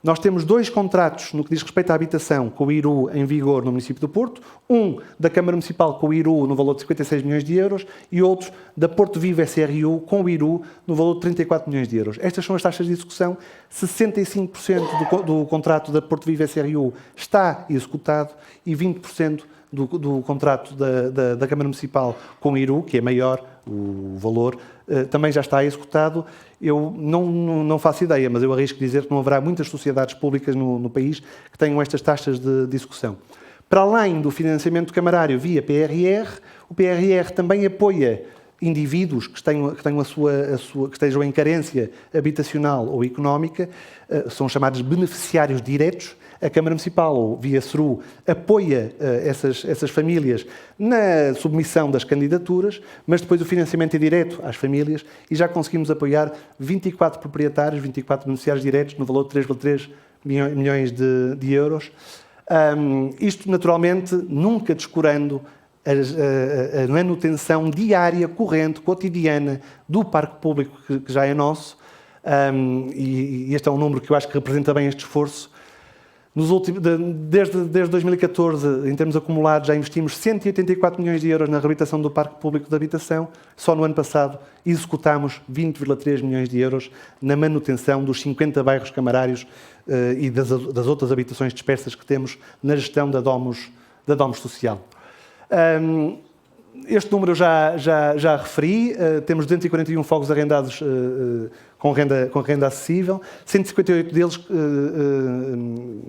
Nós temos 2 contratos no que diz respeito à habitação com o IRU em vigor no município do Porto, um da Câmara Municipal com o IRU no valor de 56 milhões de euros e outro da Porto Vivo SRU com o IRU no valor de 34 milhões de euros. Estas são as taxas de execução. 65% do contrato da Porto Vivo SRU está executado e 20% do contrato da Câmara Municipal com o IRU, que é maior o valor, também já está executado. Eu não faço ideia, mas eu arrisco dizer que não haverá muitas sociedades públicas no país que tenham estas taxas de execução. Para além do financiamento camarário via PRR, o PRR também apoia indivíduos que estejam em carência habitacional ou económica, são chamados beneficiários diretos. A Câmara Municipal, ou via SRU, apoia essas famílias na submissão das candidaturas, mas depois o financiamento é direto às famílias e já conseguimos apoiar 24 proprietários, 24 beneficiários diretos no valor de 3,3 milhões de euros. Isto, naturalmente, nunca descurando a manutenção diária, corrente, cotidiana do parque público que já é nosso. E este é um número que eu acho que representa bem este esforço. Desde 2014, em termos acumulados, já investimos 184 milhões de euros na reabilitação do parque público de habitação. Só no ano passado executámos 20,3 milhões de euros na manutenção dos 50 bairros camarários e das outras habitações dispersas que temos na gestão da Domus Social. Este número eu já referi. Temos 241 fogos arrendados com renda acessível, 158 deles,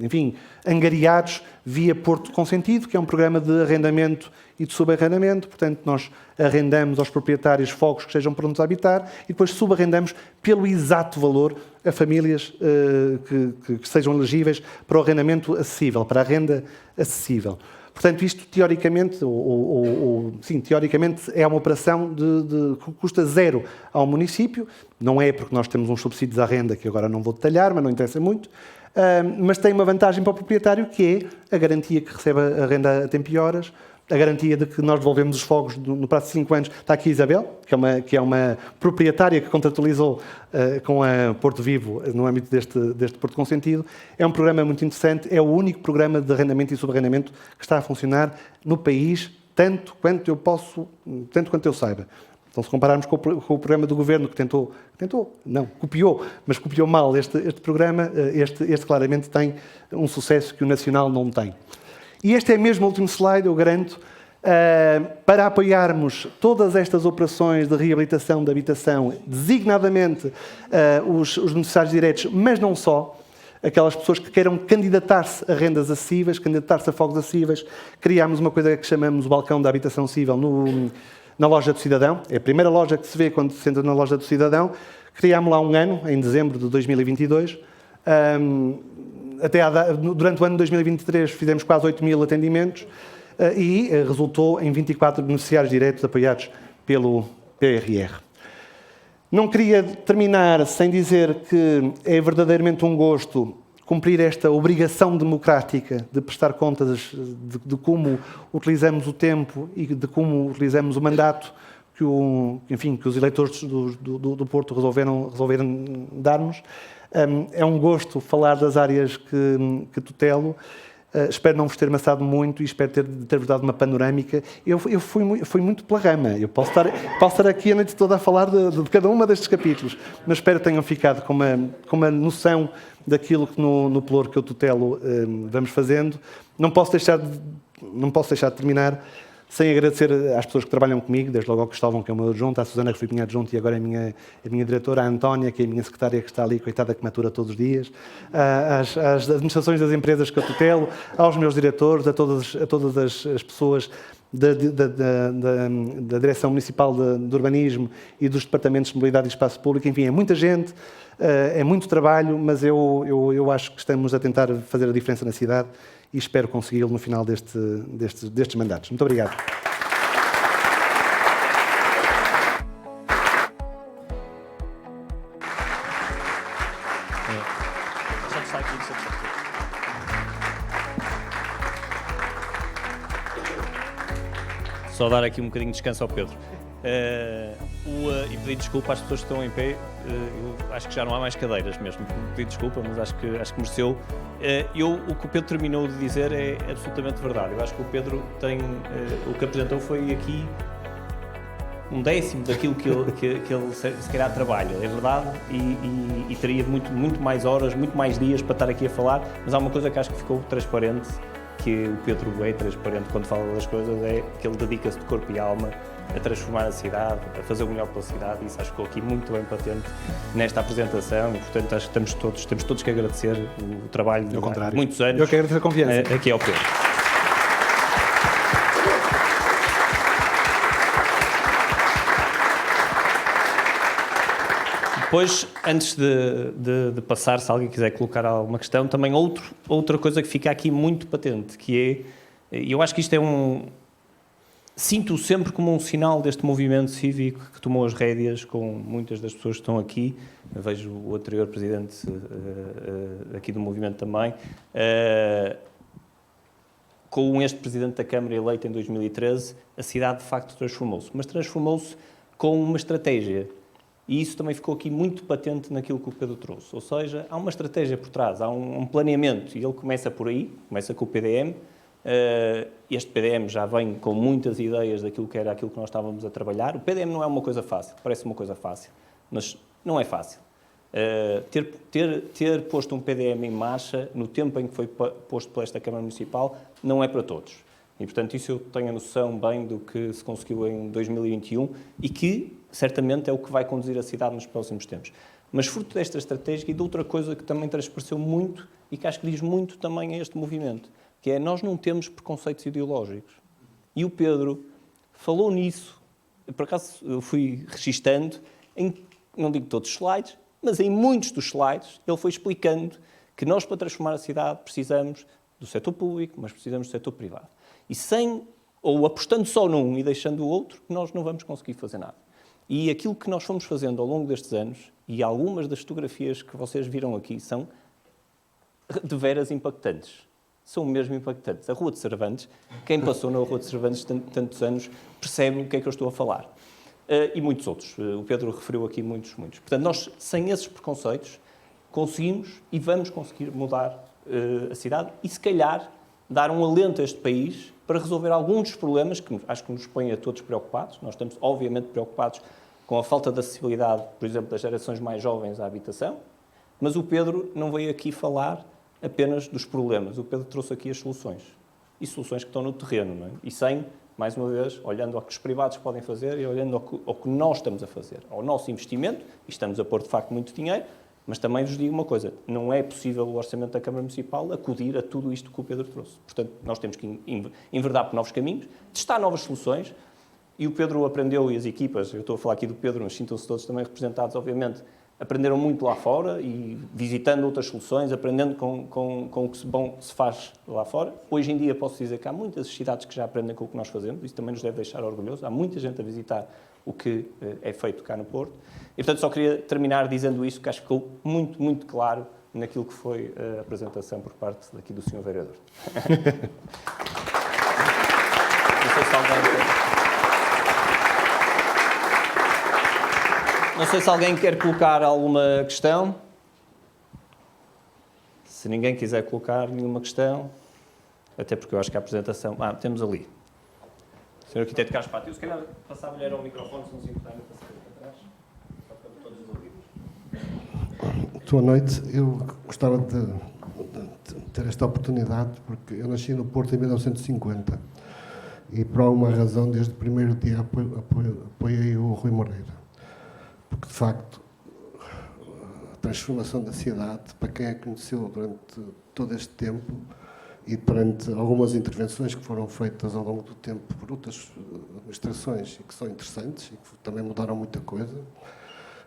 enfim, angariados via Porto Consentido, que é um programa de arrendamento e de subarrendamento. Portanto, nós arrendamos aos proprietários fogos que estejam prontos a habitar e depois subarrendamos pelo exato valor a famílias que sejam elegíveis para o arrendamento acessível, para a renda acessível. Portanto, isto teoricamente, teoricamente é uma operação que custa 0 ao município. Não é porque nós temos uns subsídios à renda, que agora não vou detalhar, mas não interessa muito. Mas tem uma vantagem para o proprietário, que é a garantia que recebe a renda a tempo e horas, a garantia de que nós devolvemos os fogos no prazo de 5 anos. Está aqui a Isabel, que é uma proprietária que contratualizou com a Porto Vivo no âmbito deste Porto Consentido. É um programa muito interessante, é o único programa de arrendamento e subarrendamento que está a funcionar no país, tanto quanto eu saiba. Então, se compararmos com o programa do Governo, que copiou, mas copiou mal este programa, este claramente tem um sucesso que o Nacional não tem. E este é mesmo o último slide, eu garanto, para apoiarmos todas estas operações de reabilitação de habitação, designadamente os beneficiários diretos, mas não só, aquelas pessoas que queiram candidatar-se a rendas acessíveis, candidatar-se a fogos acessíveis. Criámos uma coisa que chamamos o balcão da habitação acessível na loja do cidadão. É a primeira loja que se vê quando se entra na loja do cidadão. Criámos lá um ano, em dezembro de 2022. Durante o ano de 2023 fizemos quase 8.000 atendimentos e resultou em 24 beneficiários diretos apoiados pelo PRR. Não queria terminar sem dizer que é verdadeiramente um gosto cumprir esta obrigação democrática de prestar contas de como utilizamos o tempo e de como utilizamos o mandato que os eleitores do Porto resolveram dar-nos. É um gosto falar das áreas que tutelo. Espero não vos ter amassado muito e espero ter-vos dado uma panorâmica. Eu fui muito pela rama. Eu posso estar aqui a noite toda a falar de cada uma destes capítulos, mas espero que tenham ficado com uma noção daquilo que no pelouro que eu tutelo vamos fazendo. Não posso deixar de terminar sem agradecer às pessoas que trabalham comigo, desde logo ao Cristóvão, que é o meu adjunto, à Susana, que foi minha adjunto e agora é a minha diretora, à Antónia, que é a minha secretária, que está ali, coitada, que me atura todos os dias, às administrações das empresas que eu tutelo, aos meus diretores, a todas as pessoas da Direção Municipal de Urbanismo e dos Departamentos de Mobilidade e Espaço Público. Enfim, é muita gente, é muito trabalho, mas eu acho que estamos a tentar fazer a diferença na cidade e espero consegui-lo no final destes mandatos. Muito obrigado. Só dar aqui um bocadinho de descanso ao Pedro. E pedir desculpa às pessoas que estão em pé. Eu acho que já não há mais cadeiras mesmo. Pedir desculpa, mas acho que mereceu. O que o Pedro terminou de dizer é absolutamente verdade. Eu acho que o Pedro o que apresentou foi aqui um décimo daquilo que ele se calhar trabalha, é verdade, e teria muito mais horas, muito mais dias para estar aqui a falar, mas há uma coisa que acho que ficou transparente, que o Pedro é transparente quando fala das coisas, é que ele dedica-se de corpo e alma a transformar a cidade, a fazer o melhor pela cidade, e isso acho que ficou aqui muito bem patente nesta apresentação, e portanto acho que temos todos que agradecer o trabalho de muitos anos. Eu quero agradecer a confiança. Aqui ao Pedro. Depois, antes de passar, se alguém quiser colocar alguma questão, também outra coisa que fica aqui muito patente, que é, eu acho que isto sinto sempre como um sinal deste movimento cívico que tomou as rédeas com muitas das pessoas que estão aqui. Eu vejo o anterior presidente aqui do movimento também, com este presidente da Câmara eleito em 2013, a cidade de facto transformou-se, mas transformou-se com uma estratégia. E isso também ficou aqui muito patente naquilo que o Pedro trouxe. Ou seja, há uma estratégia por trás, há um planeamento, e ele começa por aí, começa com o PDM. Este PDM já vem com muitas ideias daquilo que era aquilo que nós estávamos a trabalhar. O PDM não é uma coisa fácil, parece uma coisa fácil, mas não é fácil. Ter posto um PDM em marcha, no tempo em que foi posto por esta Câmara Municipal, não é para todos. E, portanto, isso eu tenho a noção bem do que se conseguiu em 2021 e que, certamente, é o que vai conduzir a cidade nos próximos tempos. Mas, fruto desta estratégia e de outra coisa que também transpareceu muito e que acho que diz muito também a este movimento, que é nós não temos preconceitos ideológicos. E o Pedro falou nisso. Por acaso, eu fui registando, não digo todos os slides, mas em muitos dos slides, ele foi explicando que nós, para transformar a cidade, precisamos do setor público, mas precisamos do setor privado. E ou apostando só num e deixando o outro, nós não vamos conseguir fazer nada. E aquilo que nós fomos fazendo ao longo destes anos, e algumas das fotografias que vocês viram aqui, são de veras impactantes. são mesmo impactantes. A Rua de Cervantes, quem passou na Rua de Cervantes tantos anos percebe o que é que eu estou a falar. E muitos outros. O Pedro referiu aqui muitos. Portanto, nós, sem esses preconceitos, conseguimos e vamos conseguir mudar a cidade e, se calhar, dar um alento a este país para resolver alguns dos problemas que acho que nos põem a todos preocupados. Nós estamos, obviamente, preocupados com a falta de acessibilidade, por exemplo, das gerações mais jovens à habitação, mas o Pedro não veio aqui falar apenas dos problemas. O Pedro trouxe aqui as soluções. E soluções que estão no terreno, não é? E sem, mais uma vez, olhando ao que os privados podem fazer e olhando ao que nós estamos a fazer, ao nosso investimento, e estamos a pôr, de facto, muito dinheiro, mas também vos digo uma coisa, não é possível o Orçamento da Câmara Municipal acudir a tudo isto que o Pedro trouxe. Portanto, nós temos que enverdar por novos caminhos, testar novas soluções, e o Pedro aprendeu, e as equipas, eu estou a falar aqui do Pedro, mas sintam-se todos também representados, obviamente, aprenderam muito lá fora e visitando outras soluções, aprendendo com o que se faz lá fora. Hoje em dia posso dizer que há muitas cidades que já aprendem com o que nós fazemos, isso também nos deve deixar orgulhosos. Há muita gente a visitar o que é feito cá no Porto. E, portanto, só queria terminar dizendo isso, que acho que ficou muito claro naquilo que foi a apresentação por parte daqui do Sr. Vereador. Não sei se alguém quer colocar alguma questão. Se ninguém quiser colocar nenhuma questão, até porque eu acho que a apresentação... temos ali. Sr. Arquiteto Carlos Pátio, se calhar passava-lhe ao microfone, se nos importarem, para atrás, só para todos os ouvidos. Boa noite. Eu gostava de ter esta oportunidade, porque eu nasci no Porto em 1950 e, por alguma razão, desde o primeiro dia apoiei o Rui Moreira. Porque, de facto, a transformação da cidade, para quem a conheceu durante todo este tempo e perante algumas intervenções que foram feitas ao longo do tempo por outras administrações e que são interessantes e que também mudaram muita coisa,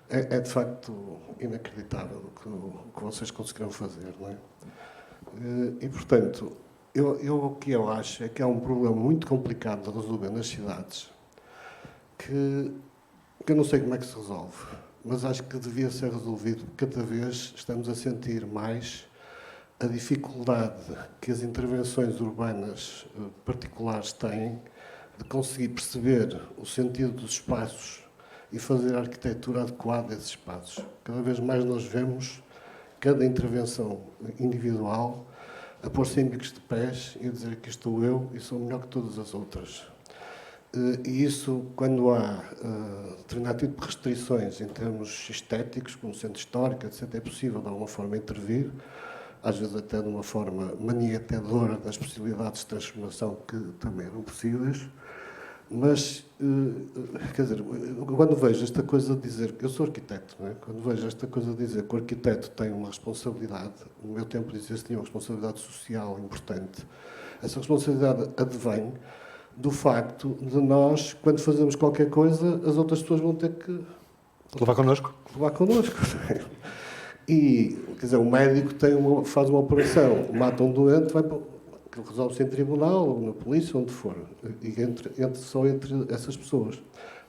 é de facto inacreditável o que vocês conseguiram fazer, não é? E, portanto, o que eu acho é que há um problema muito complicado de resolver nas cidades que eu não sei como é que se resolve, mas acho que devia ser resolvido. Cada vez estamos a sentir mais a dificuldade que as intervenções urbanas particulares têm de conseguir perceber o sentido dos espaços e fazer a arquitetura adequada a esses espaços. Cada vez mais nós vemos cada intervenção individual a pôr-se em bicos de pés e a dizer que estou eu e sou melhor que todas as outras. E isso, quando há determinado tipo de restrições em termos estéticos, como centro histórico, etc., é possível de alguma forma intervir, às vezes até de uma forma maniatadora das possibilidades de transformação que também eram possíveis. Mas, quer dizer, quando vejo esta coisa de dizer... Eu sou arquiteto, não é? Quando vejo esta coisa de dizer que o arquiteto tem uma responsabilidade, no meu tempo dizia-se que tinha uma responsabilidade social importante, essa responsabilidade advém do facto de nós, quando fazemos qualquer coisa, as outras pessoas vão ter que... Levar connosco. Levar connosco. E, quer dizer, o médico faz uma operação, mata um doente, resolve-se em tribunal, ou na polícia, onde for. E só entre essas pessoas.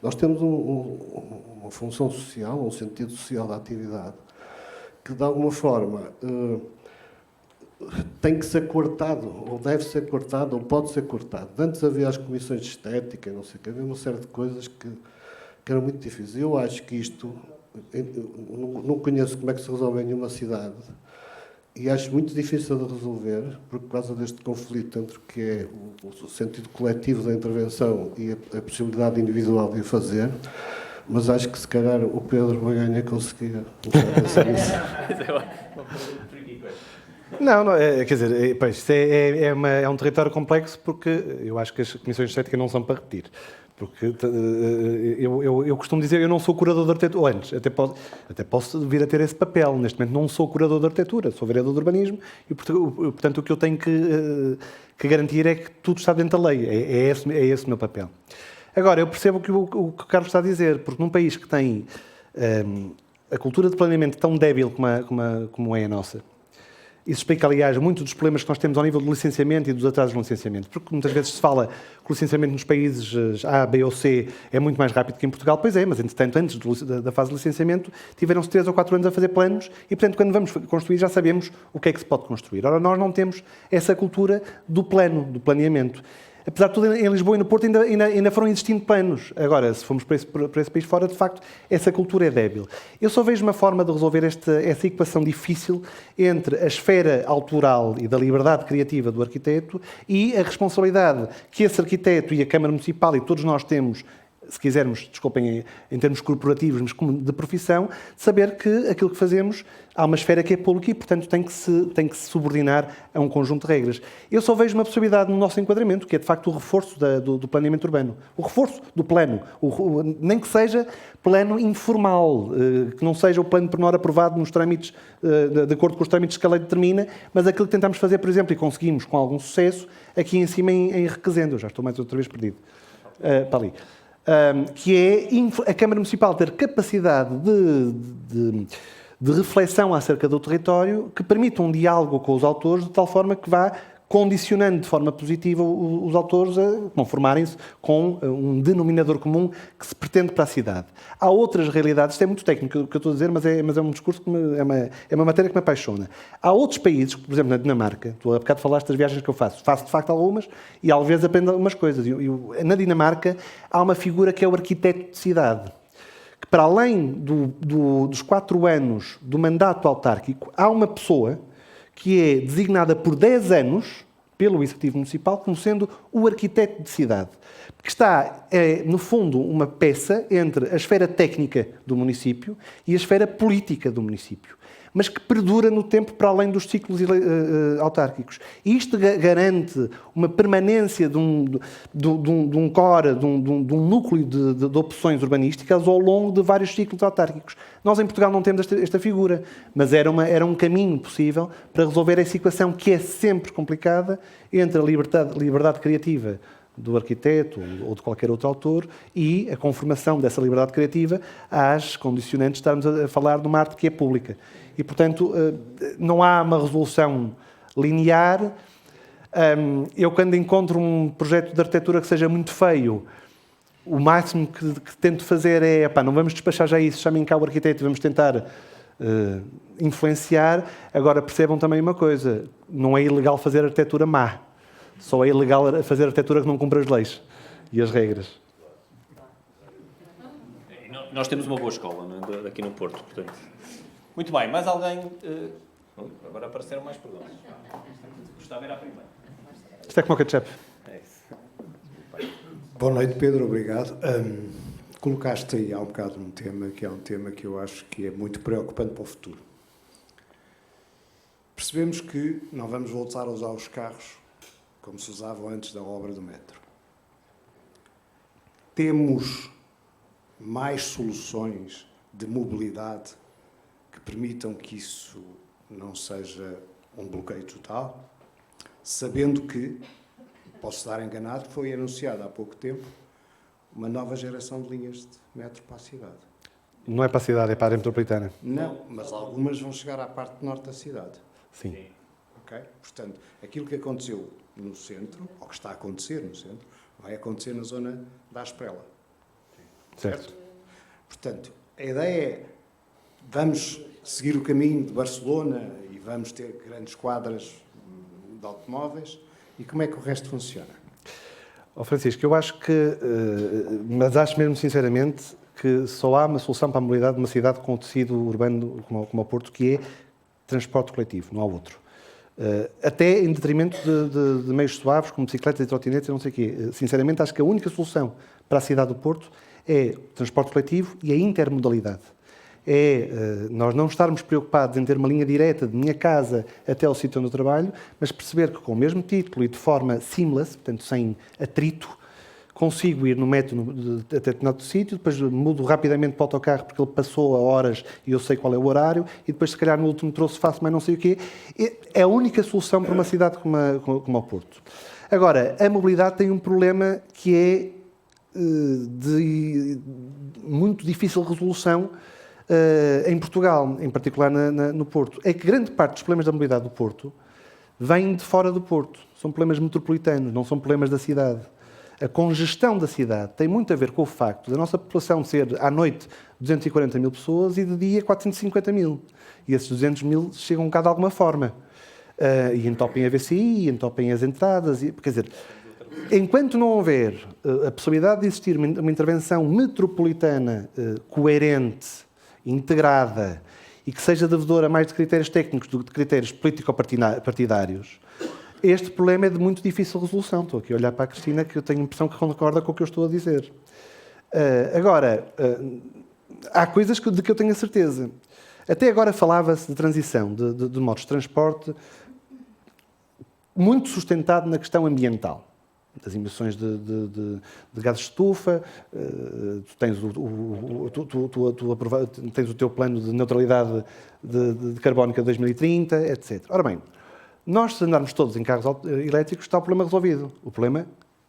Nós temos uma função social, um sentido social da atividade, que, de alguma forma... tem que ser cortado, ou deve ser cortado, ou pode ser cortado. Antes havia as comissões de estética, não sei o que, havia uma série de coisas que eram muito difíceis. Eu acho que isto, não conheço como é que se resolve em nenhuma cidade, e acho muito difícil de resolver, por causa deste conflito entre o que é o sentido coletivo da intervenção e a possibilidade individual de o fazer, mas acho que se calhar o Pedro Baganha conseguia pensar nisso. Não, quer dizer, isto é um território complexo, porque eu acho que as comissões de estética não são para repetir. Porque eu costumo dizer, eu não sou curador de arquitetura, ou antes, até posso vir a ter esse papel. Neste momento não sou curador de arquitetura, sou vereador de urbanismo e, portanto, o que eu tenho que garantir é que tudo está dentro da lei. É esse o meu papel. Agora, eu percebo o que o Carlos está a dizer, porque num país que tem a cultura de planeamento tão débil como é a nossa, Isso explica, aliás, muito dos problemas que nós temos ao nível do licenciamento e dos atrasos no licenciamento. Porque muitas vezes se fala que o licenciamento nos países A, B ou C é muito mais rápido que em Portugal. Pois é, mas entretanto, antes da fase de licenciamento, tiveram-se 3 ou 4 anos a fazer planos e, portanto, quando vamos construir já sabemos o que é que se pode construir. Ora, nós não temos essa cultura do plano, do planeamento. Apesar de tudo, em Lisboa e no Porto ainda foram existindo planos. Agora, se formos para esse país fora, de facto, essa cultura é débil. Eu só vejo uma forma de resolver essa equação difícil entre a esfera autoral e da liberdade criativa do arquiteto e a responsabilidade que esse arquiteto e a Câmara Municipal e todos nós temos, se quisermos, desculpem, em termos corporativos, mas como de profissão, de saber que aquilo que fazemos há uma esfera que é pública e, portanto, tem que se subordinar a um conjunto de regras. Eu só vejo uma possibilidade no nosso enquadramento, que é, de facto, o reforço do planeamento urbano. O reforço do plano. Nem que seja plano informal, que não seja o plano pormenor aprovado nos trâmites, de acordo com os trâmites que a lei determina, mas aquilo que tentamos fazer, por exemplo, e conseguimos com algum sucesso, aqui em cima em Requesendo. Eu já estou mais outra vez perdido. Para ali. Que é a Câmara Municipal ter capacidade de reflexão acerca do território que permita um diálogo com os autores de tal forma que vá condicionando de forma positiva os autores a conformarem-se com um denominador comum que se pretende para a cidade. Há outras realidades, isto é muito técnico o que eu estou a dizer, mas é um discurso que é uma matéria que me apaixona. Há outros países, por exemplo, na Dinamarca, tu há bocado falaste das viagens que eu faço de facto algumas e às vezes aprendo algumas coisas. Na Dinamarca há uma figura que é o arquiteto de cidade, que para além dos 4 anos do mandato autárquico, há uma pessoa que é designada por 10 anos pelo Executivo Municipal como sendo o arquiteto de cidade. Que está, no fundo, uma peça entre a esfera técnica do município e a esfera política do município, mas que perdura no tempo para além dos ciclos autárquicos. E isto garante uma permanência de um core, de um núcleo de opções urbanísticas ao longo de vários ciclos autárquicos. Nós em Portugal não temos esta figura, mas era um caminho possível para resolver essa equação que é sempre complicada entre a liberdade criativa do arquiteto ou de qualquer outro autor e a conformação dessa liberdade criativa às condicionantes de estarmos a falar de uma arte que é pública. E, portanto, não há uma resolução linear. Eu, quando encontro um projeto de arquitetura que seja muito feio, o máximo que tento fazer é, não vamos despachar já isso, chamem cá o arquiteto e vamos tentar influenciar. Agora, percebam também uma coisa, não é ilegal fazer arquitetura má. Só é ilegal fazer arquitetura que não cumpre as leis e as regras. Nós temos uma boa escola, não é? Aqui no Porto, portanto. Muito bem, mais alguém? Agora apareceram mais perguntas. Gostava era a primeira. Isto é como o ketchup. É isso. Boa noite, Pedro, obrigado. Colocaste aí há um bocado um tema que é um tema que eu acho que é muito preocupante para o futuro. Percebemos que não vamos voltar a usar os carros como se usavam antes da obra do metro. Temos mais soluções de mobilidade que permitam que isso não seja um bloqueio total, sabendo que, posso estar enganado, foi anunciada há pouco tempo uma nova geração de linhas de metro para a cidade. Não é para a cidade, é para a área metropolitana. Não, mas algumas vão chegar à parte norte da cidade. Sim. Okay? Portanto, aquilo que aconteceu no centro, ou que está a acontecer no centro, vai acontecer na zona da Asprela. Certo. Portanto, a ideia é, vamos seguir o caminho de Barcelona e vamos ter grandes quadras de automóveis, e como é que o resto funciona? Francisco, eu acho que, mas acho mesmo sinceramente que só há uma solução para a mobilidade de uma cidade com o tecido urbano como o Porto, que é transporte coletivo, não há outro. Até em detrimento de meios suaves, como bicicletas e trotinetes, não sei o quê. Sinceramente, acho que a única solução para a cidade do Porto é o transporte coletivo e a intermodalidade. Nós não estarmos preocupados em ter uma linha direta de minha casa até ao sítio onde eu trabalho, mas perceber que com o mesmo título e de forma seamless, portanto sem atrito, consigo ir no metro até determinado sítio, depois mudo rapidamente para o autocarro porque ele passou a horas e eu sei qual é o horário, e depois, se calhar, no último troço faço mais não sei o quê. É a única solução para uma cidade como o Porto. Agora, a mobilidade tem um problema que é de muito difícil resolução em Portugal, em particular no Porto, é que grande parte dos problemas da mobilidade do Porto vêm de fora do Porto. São problemas metropolitanos, não são problemas da cidade. A congestão da cidade tem muito a ver com o facto da nossa população ser, à noite, 240 mil pessoas e de dia 450 mil. E esses 200 mil chegam cá de alguma forma. E entopem a VCI, entopem as entradas. Quer dizer, enquanto não houver a possibilidade de existir uma intervenção metropolitana coerente, integrada e que seja devedora mais de critérios técnicos do que de critérios político-partidários, este problema é de muito difícil resolução. Estou aqui a olhar para a Cristina, que eu tenho a impressão que concorda com o que eu estou a dizer. Há coisas de que eu tenho a certeza. Até agora falava-se de transição de modos de transporte muito sustentado na questão ambiental, das emissões de gases de estufa, tens o teu plano de neutralidade de carbónica de 2030, etc. Ora bem, nós, se andarmos todos em carros elétricos, está o problema resolvido. O problema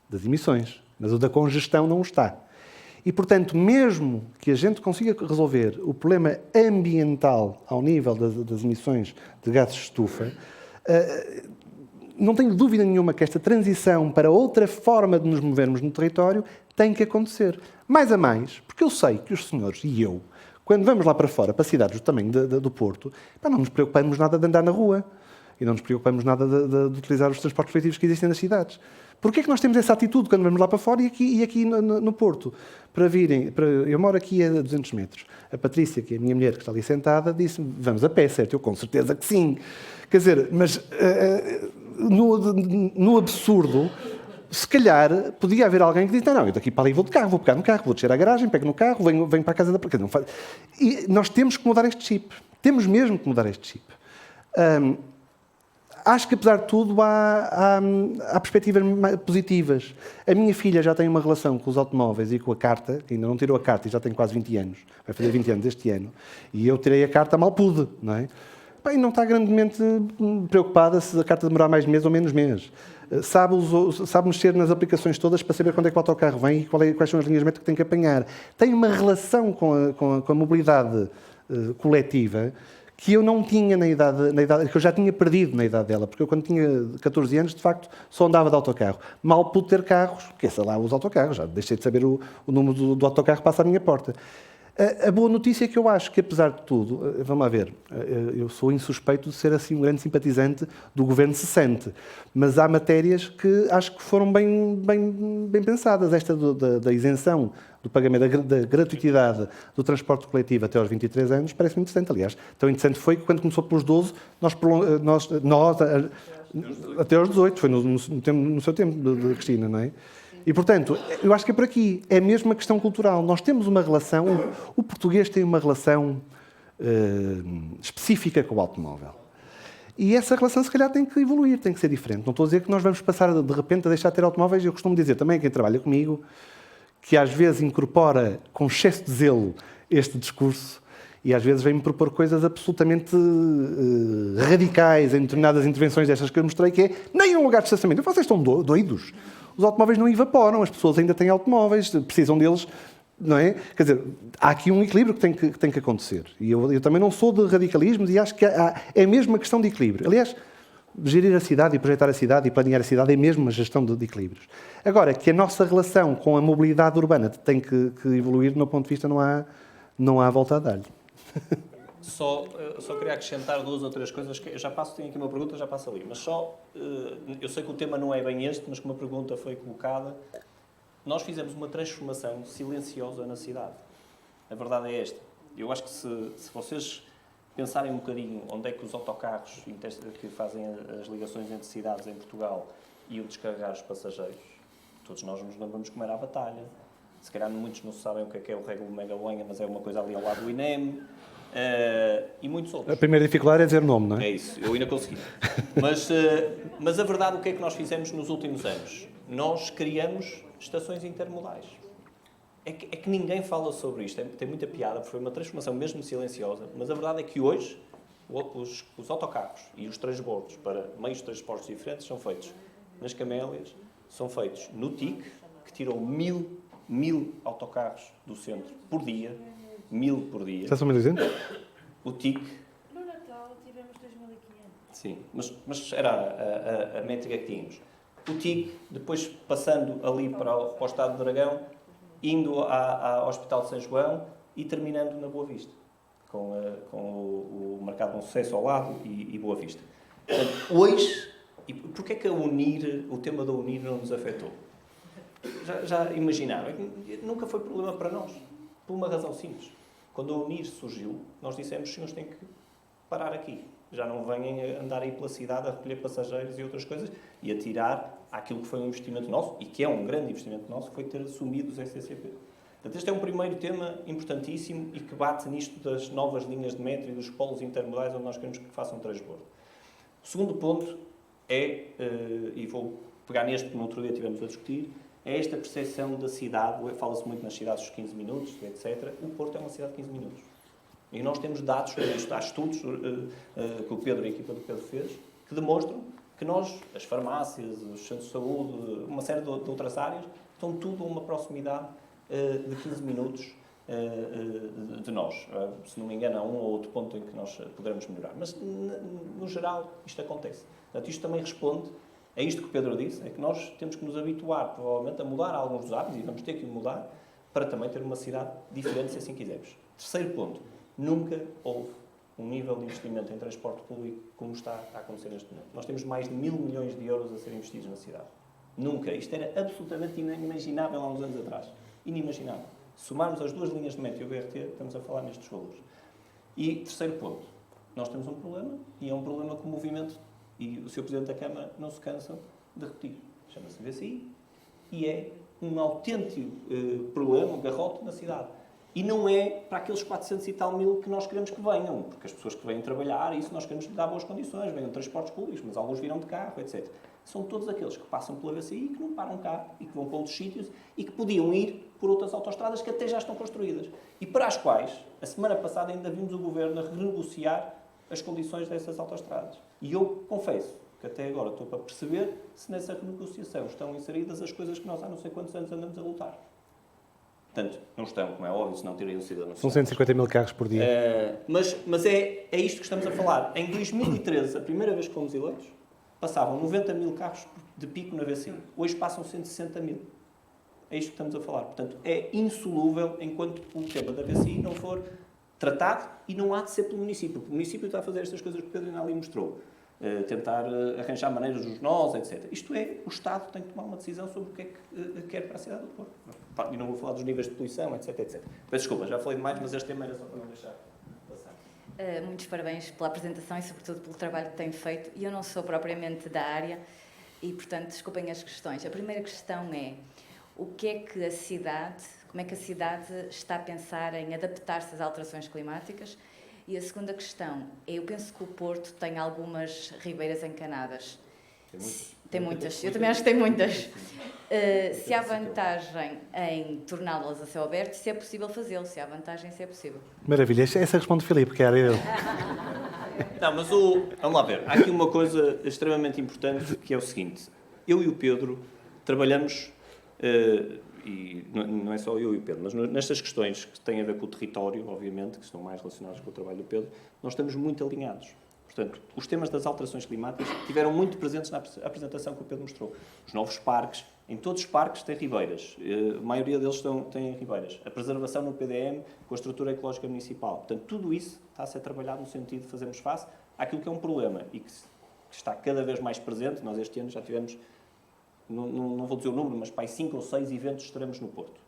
das emissões. Mas o da congestão não está. E, portanto, mesmo que a gente consiga resolver o problema ambiental ao nível das emissões de gases de estufa, não tenho dúvida nenhuma que esta transição para outra forma de nos movermos no território tem que acontecer. Mais a mais, porque eu sei que os senhores e eu, quando vamos lá para fora, para cidades do tamanho do Porto, não nos preocupamos nada de andar na rua. E não nos preocupamos nada de utilizar os transportes coletivos que existem nas cidades. Porquê é que nós temos essa atitude quando vamos lá para fora e aqui no Porto? Eu moro aqui a 200 metros. A Patrícia, que é a minha mulher, que está ali sentada, disse-me, vamos a pé, certo? Eu com certeza que sim. Quer dizer, mas no absurdo, se calhar podia haver alguém que diz, não, eu daqui para ali vou de carro, vou pegar no carro, vou descer à garagem, pego no carro, venho para a casa da... E nós temos que mudar este chip. Temos mesmo que mudar este chip. Acho que, apesar de tudo, há perspectivas positivas. A minha filha já tem uma relação com os automóveis e com a carta, que ainda não tirou a carta e já tem quase 20 anos, vai fazer 20 anos este ano, e eu tirei a carta mal pude, não é? E não está grandemente preocupada se a carta demorar mais mês ou menos mês. Sabe mexer nas aplicações todas para saber quando é que o autocarro vem e quais são as linhas de metro que tem que apanhar. Tem uma relação com a mobilidade coletiva que eu não tinha na idade, que eu já tinha perdido na idade dela, porque eu quando tinha 14 anos, de facto, só andava de autocarro. Mal pude ter carros, que sei lá, os autocarros, já deixei de saber o número do autocarro que passa à minha porta. A boa notícia é que eu acho que, apesar de tudo, vamos lá ver, eu sou insuspeito de ser assim um grande simpatizante do governo cessante, mas há matérias que acho que foram bem pensadas. Esta da isenção do pagamento da gratuitidade do transporte coletivo até aos 23 anos parece-me interessante. Aliás, tão interessante foi que quando começou pelos 12, nós até aos 18, foi no seu tempo de Cristina, não é? E, portanto, eu acho que é por aqui. É mesmo uma questão cultural. Nós temos uma relação... O português tem uma relação específica com o automóvel. E essa relação, se calhar, tem que evoluir, tem que ser diferente. Não estou a dizer que nós vamos passar, de repente, a deixar de ter automóveis. Eu costumo dizer também a quem trabalha comigo que, às vezes, incorpora com excesso de zelo este discurso e, às vezes, vem-me propor coisas absolutamente radicais em determinadas intervenções destas que eu mostrei, que é nem um lugar de estacionamento. Vocês estão doidos? Os automóveis não evaporam, as pessoas ainda têm automóveis, precisam deles, não é? Quer dizer, há aqui um equilíbrio que tem que acontecer. E eu também não sou de radicalismos e acho que é mesmo uma questão de equilíbrio. Aliás, gerir a cidade e projetar a cidade e planear a cidade é mesmo uma gestão de equilíbrios. Agora, que a nossa relação com a mobilidade urbana tem que evoluir, do meu ponto de vista, não há volta a dar-lhe. Só queria acrescentar 2 ou 3 coisas. Que já passo, tenho aqui uma pergunta, já passo ali. Mas eu sei que o tema não é bem este, mas que uma pergunta foi colocada. Nós fizemos uma transformação silenciosa na cidade. A verdade é esta. Eu acho que se vocês pensarem um bocadinho onde é que os autocarros que fazem as ligações entre cidades em Portugal iam descarregar os passageiros, todos nós nos lembramos como era a Batalha. Se calhar muitos não sabem o que é o Régolo Megalenha, mas é uma coisa ali ao lado do INEM. E muitos outros. A primeira dificuldade é dizer o nome, não é? É isso, eu ainda consegui. Mas a verdade, o que é que nós fizemos nos últimos anos? Nós criamos estações intermodais. É que ninguém fala sobre isto, tem muita piada, porque foi uma transformação mesmo silenciosa, mas a verdade é que hoje os autocarros e os transbordos para meios de transportes diferentes são feitos nas Camélias, são feitos no TIC, que tiram 1000 autocarros do centro por dia, 1000 por dia. Já são 1.200? O TIC... No Natal tivemos 2.500. Sim, mas era a métrica que tínhamos. O TIC, depois passando ali para o Estado de Dragão, indo ao Hospital de São João e terminando na Boa Vista, com o Mercado Bom Sucesso ao lado e Boa Vista. Portanto, hoje, e porquê é que o tema da UNIR não nos afetou? Já imaginaram? Nunca foi problema para nós, por uma razão simples. Quando a UNIR surgiu, nós dissemos que os senhores têm que parar aqui. Já não venham a andar aí pela cidade a recolher passageiros e outras coisas e a tirar aquilo que foi um investimento nosso, e que é um grande investimento nosso, que foi ter assumido os SCCP. Portanto, este é um primeiro tema importantíssimo e que bate nisto das novas linhas de metro e dos polos intermodais onde nós queremos que façam transbordo. O segundo ponto é, e vou pegar neste que no outro dia estivemos a discutir, é esta percepção da cidade. Fala-se muito nas cidades dos 15 minutos, etc. O Porto é uma cidade de 15 minutos. E nós temos dados sobre isto. Há estudos que o Pedro e a equipa do Pedro fez que demonstram que nós, as farmácias, os centros de saúde, uma série de outras áreas, estão tudo a uma proximidade de 15 minutos de nós. Se não me engano, há um ou outro ponto em que nós poderemos melhorar. Mas, no geral, isto acontece. Portanto, isto também responde a isto que o Pedro disse, é que nós temos que nos habituar, provavelmente, a mudar alguns dos hábitos, e vamos ter que mudar, para também ter uma cidade diferente, se assim quisermos. Terceiro ponto. Nunca houve um nível de investimento em transporte público como está a acontecer neste momento. Nós temos mais de 1.000 milhões de euros a serem investidos na cidade. Nunca. Isto era absolutamente inimaginável há uns anos atrás. Inimaginável. Se somarmos as duas linhas de metro e o BRT, estamos a falar nestes valores. E terceiro ponto. Nós temos um problema, e é um problema com o movimento, e o Sr. Presidente da Câmara não se cansa de repetir. Chama-se VCI, e é um autêntico problema, um garrote na cidade. E não é para aqueles 400 e tal mil que nós queremos que venham, porque as pessoas que vêm trabalhar, isso nós queremos lhe dar boas condições, venham de transportes públicos, mas alguns virão de carro, etc. São todos aqueles que passam pela VCI, que não param cá e que vão para outros sítios e que podiam ir por outras autoestradas que até já estão construídas. E para as quais, a semana passada, ainda vimos o Governo a renegociar as condições dessas autoestradas. E eu confesso que até agora estou para perceber se nessa renegociação estão inseridas as coisas que nós há não sei quantos anos andamos a lutar. Portanto, não estão, como é óbvio, se não teriam sido anunciados. São 150 mil carros por dia. Mas é isto que estamos a falar. Em 2013, a primeira vez que fomos eleitos, passavam 90 mil carros de pico na VCI. Hoje passam 160 mil. É isto que estamos a falar. Portanto, é insolúvel enquanto o tema da VCI não for tratado, e não há de ser pelo município. O município está a fazer estas coisas que o Pedro ali mostrou. Tentar arranjar maneiras dos nós, etc. Isto é, o Estado tem que tomar uma decisão sobre o que é que quer para a cidade do Porto. E não vou falar dos níveis de poluição, etc, etc. Peço desculpa, já falei demais, mas este tema era só para não deixar passar. Muitos parabéns pela apresentação e, sobretudo, pelo trabalho que tem feito. Eu não sou propriamente da área e, portanto, desculpem as questões. A primeira questão é o que é que a cidade, como é que a cidade está a pensar em adaptar-se às alterações climáticas? E a segunda questão é, eu penso que o Porto tem algumas ribeiras encanadas. Tem muitas. Eu também acho que tem muitas. Se há vantagem em torná-las a céu aberto, se é possível fazê-lo. Se há vantagem, se é possível. Maravilha. Essa responde Filipe, que é a área dele. Não, mas vamos lá ver. Há aqui uma coisa extremamente importante, que é o seguinte. Eu e o Pedro trabalhamos, e não é só eu e o Pedro, mas nestas questões que têm a ver com o território, obviamente, que estão mais relacionadas com o trabalho do Pedro, nós estamos muito alinhados. Portanto, os temas das alterações climáticas estiveram muito presentes na apresentação que o Pedro mostrou. Os novos parques, em todos os parques têm ribeiras, a maioria deles têm ribeiras. A preservação no PDM com a estrutura ecológica municipal. Portanto, tudo isso está a ser trabalhado no sentido de fazermos face àquilo que é um problema e que está cada vez mais presente. Nós este ano já tivemos, não vou dizer o número, mas para 5 ou 6 eventos extremos no Porto.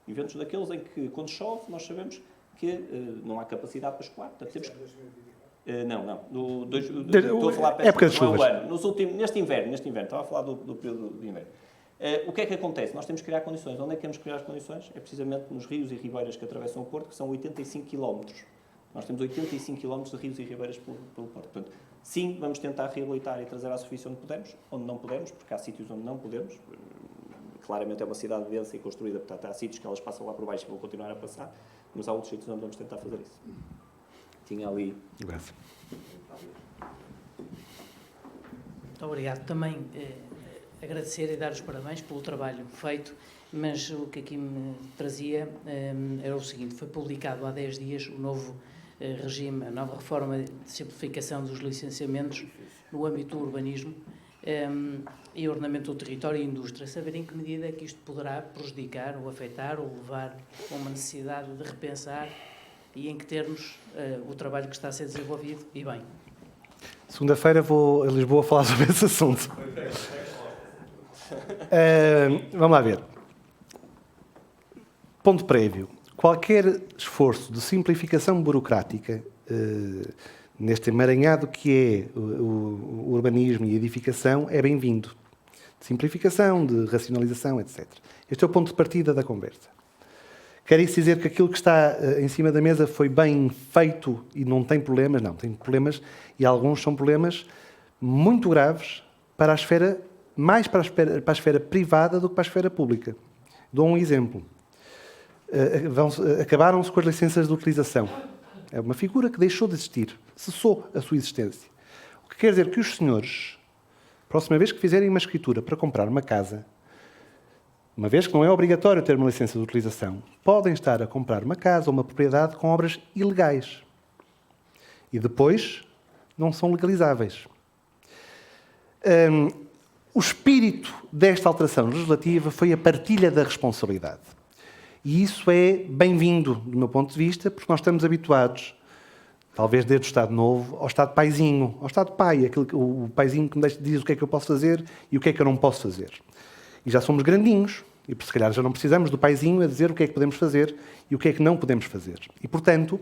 Eventos daqueles em que, quando chove, nós sabemos que não há capacidade para escoar. Portanto, temos que... Não. Estou a falar... Época de chuvas. Neste inverno, estava a falar do período de inverno. O que é que acontece? Nós temos que criar condições. Onde é que temos que criar as condições? É precisamente nos rios e ribeiras que atravessam o Porto, que são 85 km. Nós temos 85 km de rios e ribeiras pelo Porto. Portanto, sim, vamos tentar reabilitar e trazer à superfície onde não podemos, porque há sítios onde não podemos. Claramente é uma cidade densa e construída, portanto há sítios que elas passam lá por baixo e vão continuar a passar, mas há outros sítios onde vamos tentar fazer isso. Tinha ali... Muito obrigado. Também agradecer e dar os parabéns pelo trabalho feito, mas o que aqui me trazia era o seguinte: foi publicado há 10 dias o novo regime, a nova reforma de simplificação dos licenciamentos no âmbito do urbanismo e ordenamento do território e indústria. Saber em que medida é que isto poderá prejudicar ou afetar ou levar a uma necessidade de repensar e em que termos o trabalho que está a ser desenvolvido e bem. Segunda-feira vou a Lisboa falar sobre esse assunto. Vamos lá ver. Ponto prévio. Qualquer esforço de simplificação burocrática neste emaranhado que é o urbanismo e a edificação é bem-vindo. De simplificação, de racionalização, etc. Este é o ponto de partida da conversa. Quer isso dizer que aquilo que está em cima da mesa foi bem feito e não tem problemas? Não, tem problemas, e alguns são problemas muito graves para a esfera, mais para a esfera privada do que para a esfera pública. Dou um exemplo. Acabaram-se com as licenças de utilização. É uma figura que deixou de existir, cessou a sua existência. O que quer dizer que os senhores, próxima vez que fizerem uma escritura para comprar uma casa, uma vez que não é obrigatório ter uma licença de utilização, podem estar a comprar uma casa ou uma propriedade com obras ilegais. E depois não são legalizáveis. O espírito desta alteração legislativa foi a partilha da responsabilidade. E isso é bem-vindo, do meu ponto de vista, porque nós estamos habituados, talvez desde o Estado Novo, ao Estado paizinho, ao Estado pai, o paizinho que me diz o que é que eu posso fazer e o que é que eu não posso fazer. E já somos grandinhos, e se calhar já não precisamos do paizinho a dizer o que é que podemos fazer e o que é que não podemos fazer. E, portanto,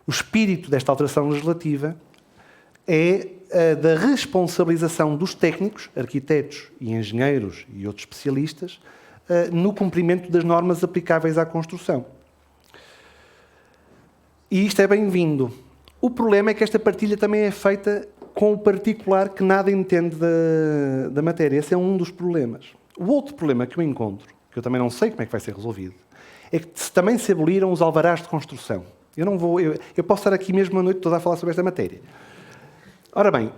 o espírito desta alteração legislativa é a da responsabilização dos técnicos, arquitetos e engenheiros e outros especialistas, no cumprimento das normas aplicáveis à construção. E isto é bem-vindo. O problema é que esta partilha também é feita com o particular que nada entende da matéria. Esse é um dos problemas. O outro problema que eu encontro, que eu também não sei como é que vai ser resolvido, é que também se aboliram os alvarás de construção. Eu posso estar aqui mesmo a noite toda a falar sobre esta matéria. Ora bem,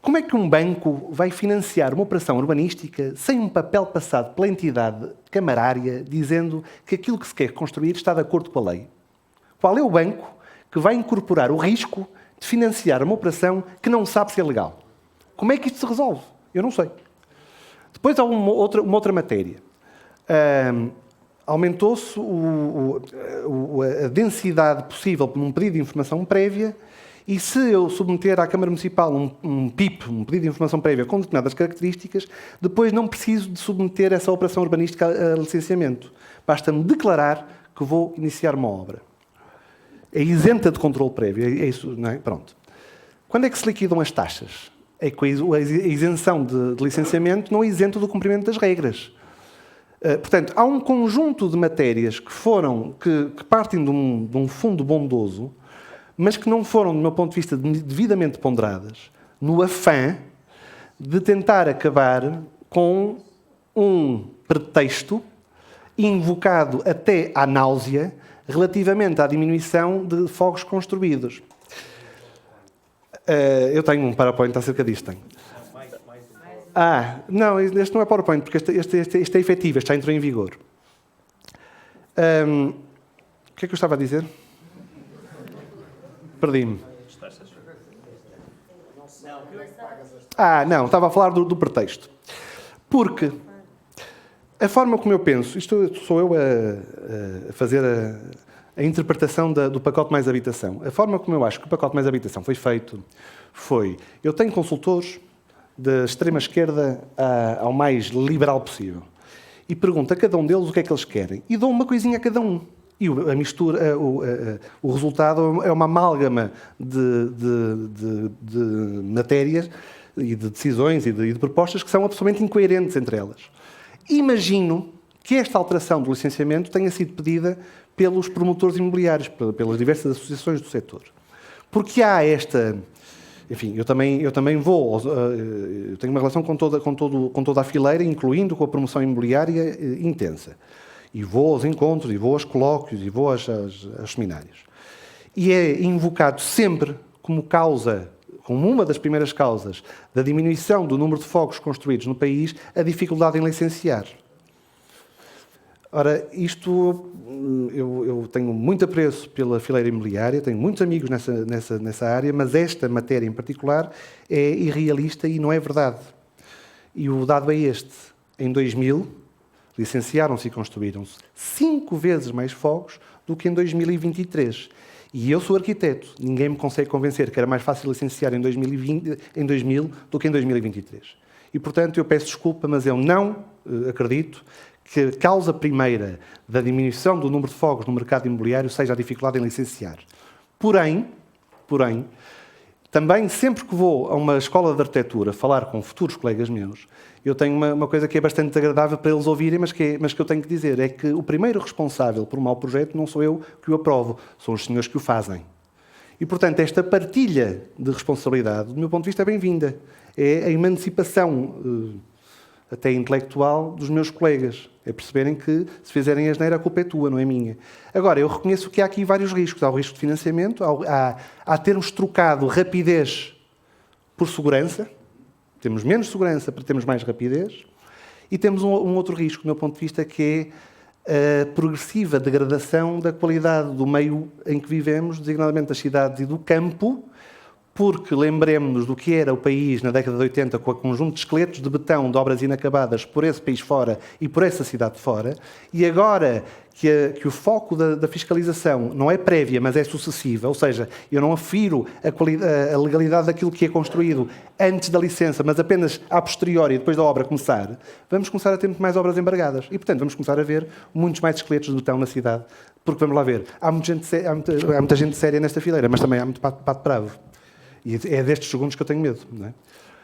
como é que um banco vai financiar uma operação urbanística sem um papel passado pela entidade camarária dizendo que aquilo que se quer construir está de acordo com a lei? Qual é o banco que vai incorporar o risco de financiar uma operação que não sabe se é legal? Como é que isto se resolve? Eu não sei. Depois há uma outra matéria. Aumentou-se a densidade possível num pedido de informação prévia. E se eu submeter à Câmara Municipal um PIP, um pedido de informação prévia com determinadas características, depois não preciso de submeter essa operação urbanística a licenciamento. Basta-me declarar que vou iniciar uma obra. É isenta de controle prévio, é isso, não é? Pronto. Quando é que se liquidam as taxas? É que a isenção de licenciamento não é isenta do cumprimento das regras. Portanto, há um conjunto de matérias que partem de um fundo bondoso, mas que não foram, do meu ponto de vista, devidamente ponderadas, no afã de tentar acabar com um pretexto invocado até à náusea relativamente à diminuição de fogos construídos. Eu tenho um PowerPoint acerca disto. Não, este não é PowerPoint, porque este é efetivo, este já entrou em vigor. O que é que eu estava a dizer? Perdi-me. Não, estava a falar do pretexto. Porque a forma como eu penso, isto sou eu a fazer a interpretação do pacote mais habitação. A forma como eu acho que o pacote mais habitação foi feito foi, eu tenho consultores da extrema esquerda ao mais liberal possível. E pergunto a cada um deles o que é que eles querem. E dou uma coisinha a cada um. E a mistura, o resultado é uma amálgama de matérias e de decisões e de propostas que são absolutamente incoerentes entre elas. Imagino que esta alteração do licenciamento tenha sido pedida pelos promotores imobiliários, pelas diversas associações do setor. Porque há esta... Enfim, eu também vou... Eu tenho uma relação com toda a fileira, incluindo com a promoção imobiliária intensa. E vou aos encontros, e vou aos colóquios, e vou aos seminários. E é invocado sempre como causa, como uma das primeiras causas da diminuição do número de fogos construídos no país, a dificuldade em licenciar. Ora, isto, eu tenho muito apreço pela fileira imobiliária, tenho muitos amigos nessa área, mas esta matéria em particular é irrealista e não é verdade. E o dado é este. Em 2000, licenciaram-se e construíram-se 5 vezes mais fogos do que em 2023. E eu sou arquiteto, ninguém me consegue convencer que era mais fácil licenciar em 2000 do que em 2023. E, portanto, eu peço desculpa, mas eu não acredito que a causa primeira da diminuição do número de fogos no mercado imobiliário seja a dificuldade em licenciar. Porém, também sempre que vou a uma escola de arquitetura falar com futuros colegas meus, eu tenho uma coisa que é bastante agradável para eles ouvirem, mas que eu tenho que dizer, é que o primeiro responsável por um mau projeto não sou eu que o aprovo, são os senhores que o fazem. E, portanto, esta partilha de responsabilidade, do meu ponto de vista, é bem-vinda. É a emancipação até intelectual dos meus colegas. É perceberem que, se fizerem asneira, a culpa é tua, não é minha. Agora, eu reconheço que há aqui vários riscos. Há o risco de financiamento, há termos trocado rapidez por segurança. Temos menos segurança para termos mais rapidez. E temos um outro risco, do meu ponto de vista, que é a progressiva degradação da qualidade do meio em que vivemos, designadamente das cidades e do campo, porque lembremos-nos do que era o país na década de 80, com o conjunto de esqueletos de betão de obras inacabadas por esse país fora e por essa cidade fora, e agora que o foco da fiscalização não é prévia, mas é sucessiva, ou seja, eu não afiro a legalidade daquilo que é construído antes da licença, mas apenas a posteriori, depois da obra começar, vamos começar a ter muito mais obras embargadas. E, portanto, vamos começar a ver muitos mais esqueletos de betão na cidade. Porque, vamos lá ver, há muita gente séria nesta fileira, mas também há muito pato bravo. E é destes segundos que eu tenho medo, não é?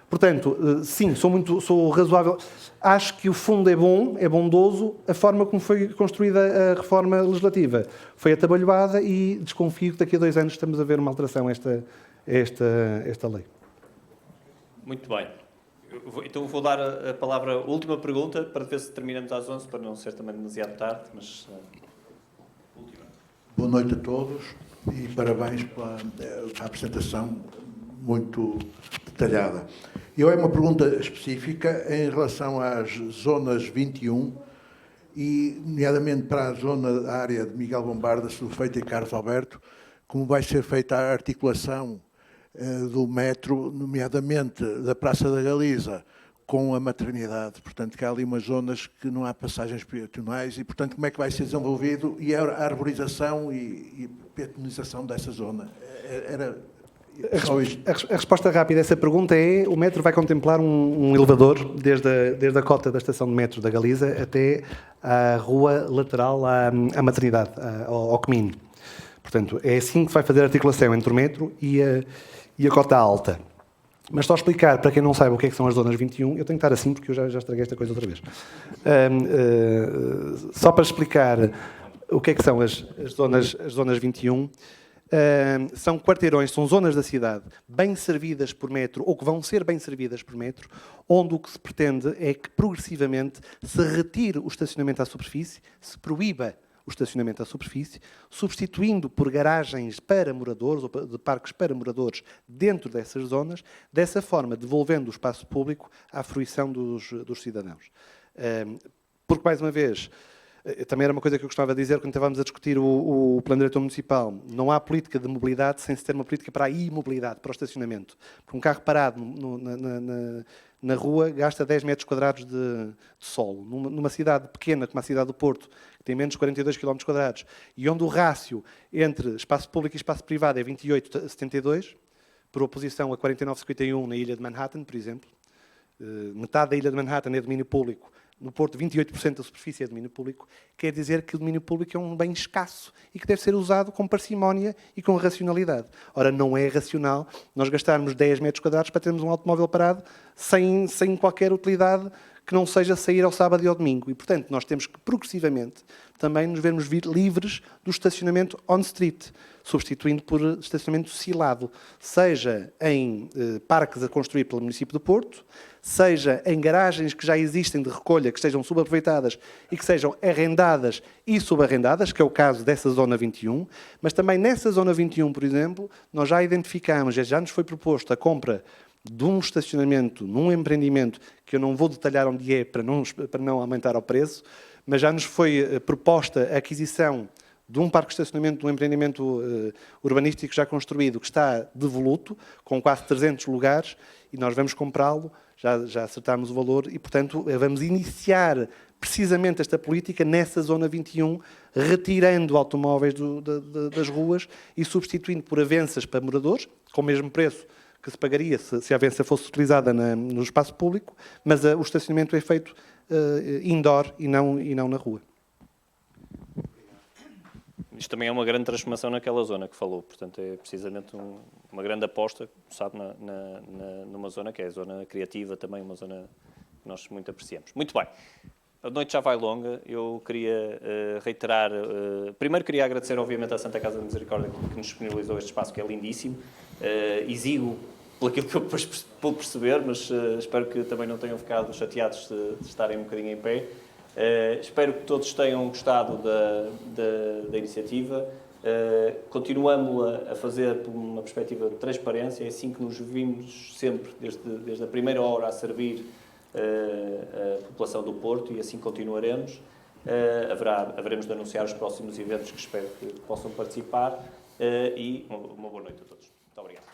Portanto, sim, sou razoável. Acho que o fundo é bom, é bondoso. A forma como foi construída a reforma legislativa foi atabalhoada e desconfio que daqui a 2 anos estamos a ver uma alteração a esta lei. Muito bem. Então vou dar a palavra, a última pergunta, para ver se terminamos às 11, para não ser também demasiado tarde, mas... última. Boa noite a todos e parabéns pela apresentação muito detalhada. Eu é uma pergunta específica em relação às zonas 21 e, nomeadamente, para a zona da área de Miguel Bombarda, Sulfeita e Carlos Alberto, como vai ser feita a articulação do metro, nomeadamente da Praça da Galiza, com a maternidade. Portanto, que há ali umas zonas que não há passagens peatonais e, portanto, como é que vai ser desenvolvido e a arborização e peatonização dessa zona? Era só isto. A resposta rápida a essa pergunta é: o metro vai contemplar um elevador desde a cota da estação de metro da Galiza até à rua lateral à maternidade, ao CMIN. Portanto, é assim que se vai fazer a articulação entre o metro e a cota alta. Mas só explicar, para quem não sabe o que é que são as zonas 21, eu tenho que estar assim porque eu já estraguei esta coisa outra vez. Só para explicar o que é que são as zonas 21, são quarteirões, são zonas da cidade bem servidas por metro, ou que vão ser bem servidas por metro, onde o que se pretende é que progressivamente se retire o estacionamento à superfície, se proíba o estacionamento à superfície, substituindo por garagens para moradores, ou de parques para moradores dentro dessas zonas, dessa forma devolvendo o espaço público à fruição dos cidadãos. Porque, mais uma vez, também era uma coisa que eu gostava de dizer quando estávamos a discutir o plano diretor municipal, não há política de mobilidade sem se ter uma política para a imobilidade, para o estacionamento. Porque um carro parado na rua gasta 10 metros quadrados de solo. Numa cidade pequena, como a cidade do Porto, que tem menos de 42 km quadrados, e onde o rácio entre espaço público e espaço privado é 28,72, por oposição a 49,51 na ilha de Manhattan, por exemplo. Metade da ilha de Manhattan é domínio público. No Porto, 28% da superfície é domínio público. Quer dizer que o domínio público é um bem escasso e que deve ser usado com parcimónia e com racionalidade. Ora, não é racional nós gastarmos 10 metros quadrados para termos um automóvel parado sem qualquer utilidade que não seja sair ao sábado e ao domingo. E, portanto, nós temos que, progressivamente, também nos vermos livres do estacionamento on-street, substituindo por estacionamento cilado, seja em parques a construir pelo município do Porto, seja em garagens que já existem de recolha, que estejam subaproveitadas e que sejam arrendadas e subarrendadas, que é o caso dessa Zona 21, mas também nessa Zona 21, por exemplo, nós já identificamos, já nos foi proposto a compra de um estacionamento num empreendimento, que eu não vou detalhar onde é para não aumentar o preço, mas já nos foi proposta a aquisição de um parque de estacionamento de um empreendimento urbanístico já construído, que está devoluto, com quase 300 lugares, e nós vamos comprá-lo, já acertámos o valor, e, portanto, vamos iniciar precisamente esta política nessa Zona 21, retirando automóveis das ruas e substituindo por avanças para moradores, com o mesmo preço que se pagaria se a avança fosse utilizada no espaço público, mas o estacionamento é feito indoor e não na rua. Isto também é uma grande transformação naquela zona que falou, portanto é precisamente uma grande aposta, sabe, numa zona que é a zona criativa também, uma zona que nós muito apreciamos. Muito bem, a noite já vai longa, eu queria reiterar, primeiro queria agradecer obviamente à Santa Casa da Misericórdia que nos disponibilizou este espaço que é lindíssimo, exíguo pelo aquilo que eu depois pude perceber, mas espero que também não tenham ficado chateados de estarem um bocadinho em pé. Espero que todos tenham gostado da iniciativa. Continuamos a fazer por uma perspectiva de transparência, é assim que nos vimos sempre, desde a primeira hora, a servir a população do Porto, e assim continuaremos. Haveremos de anunciar os próximos eventos que espero que possam participar, e uma boa noite a todos. Muito obrigado.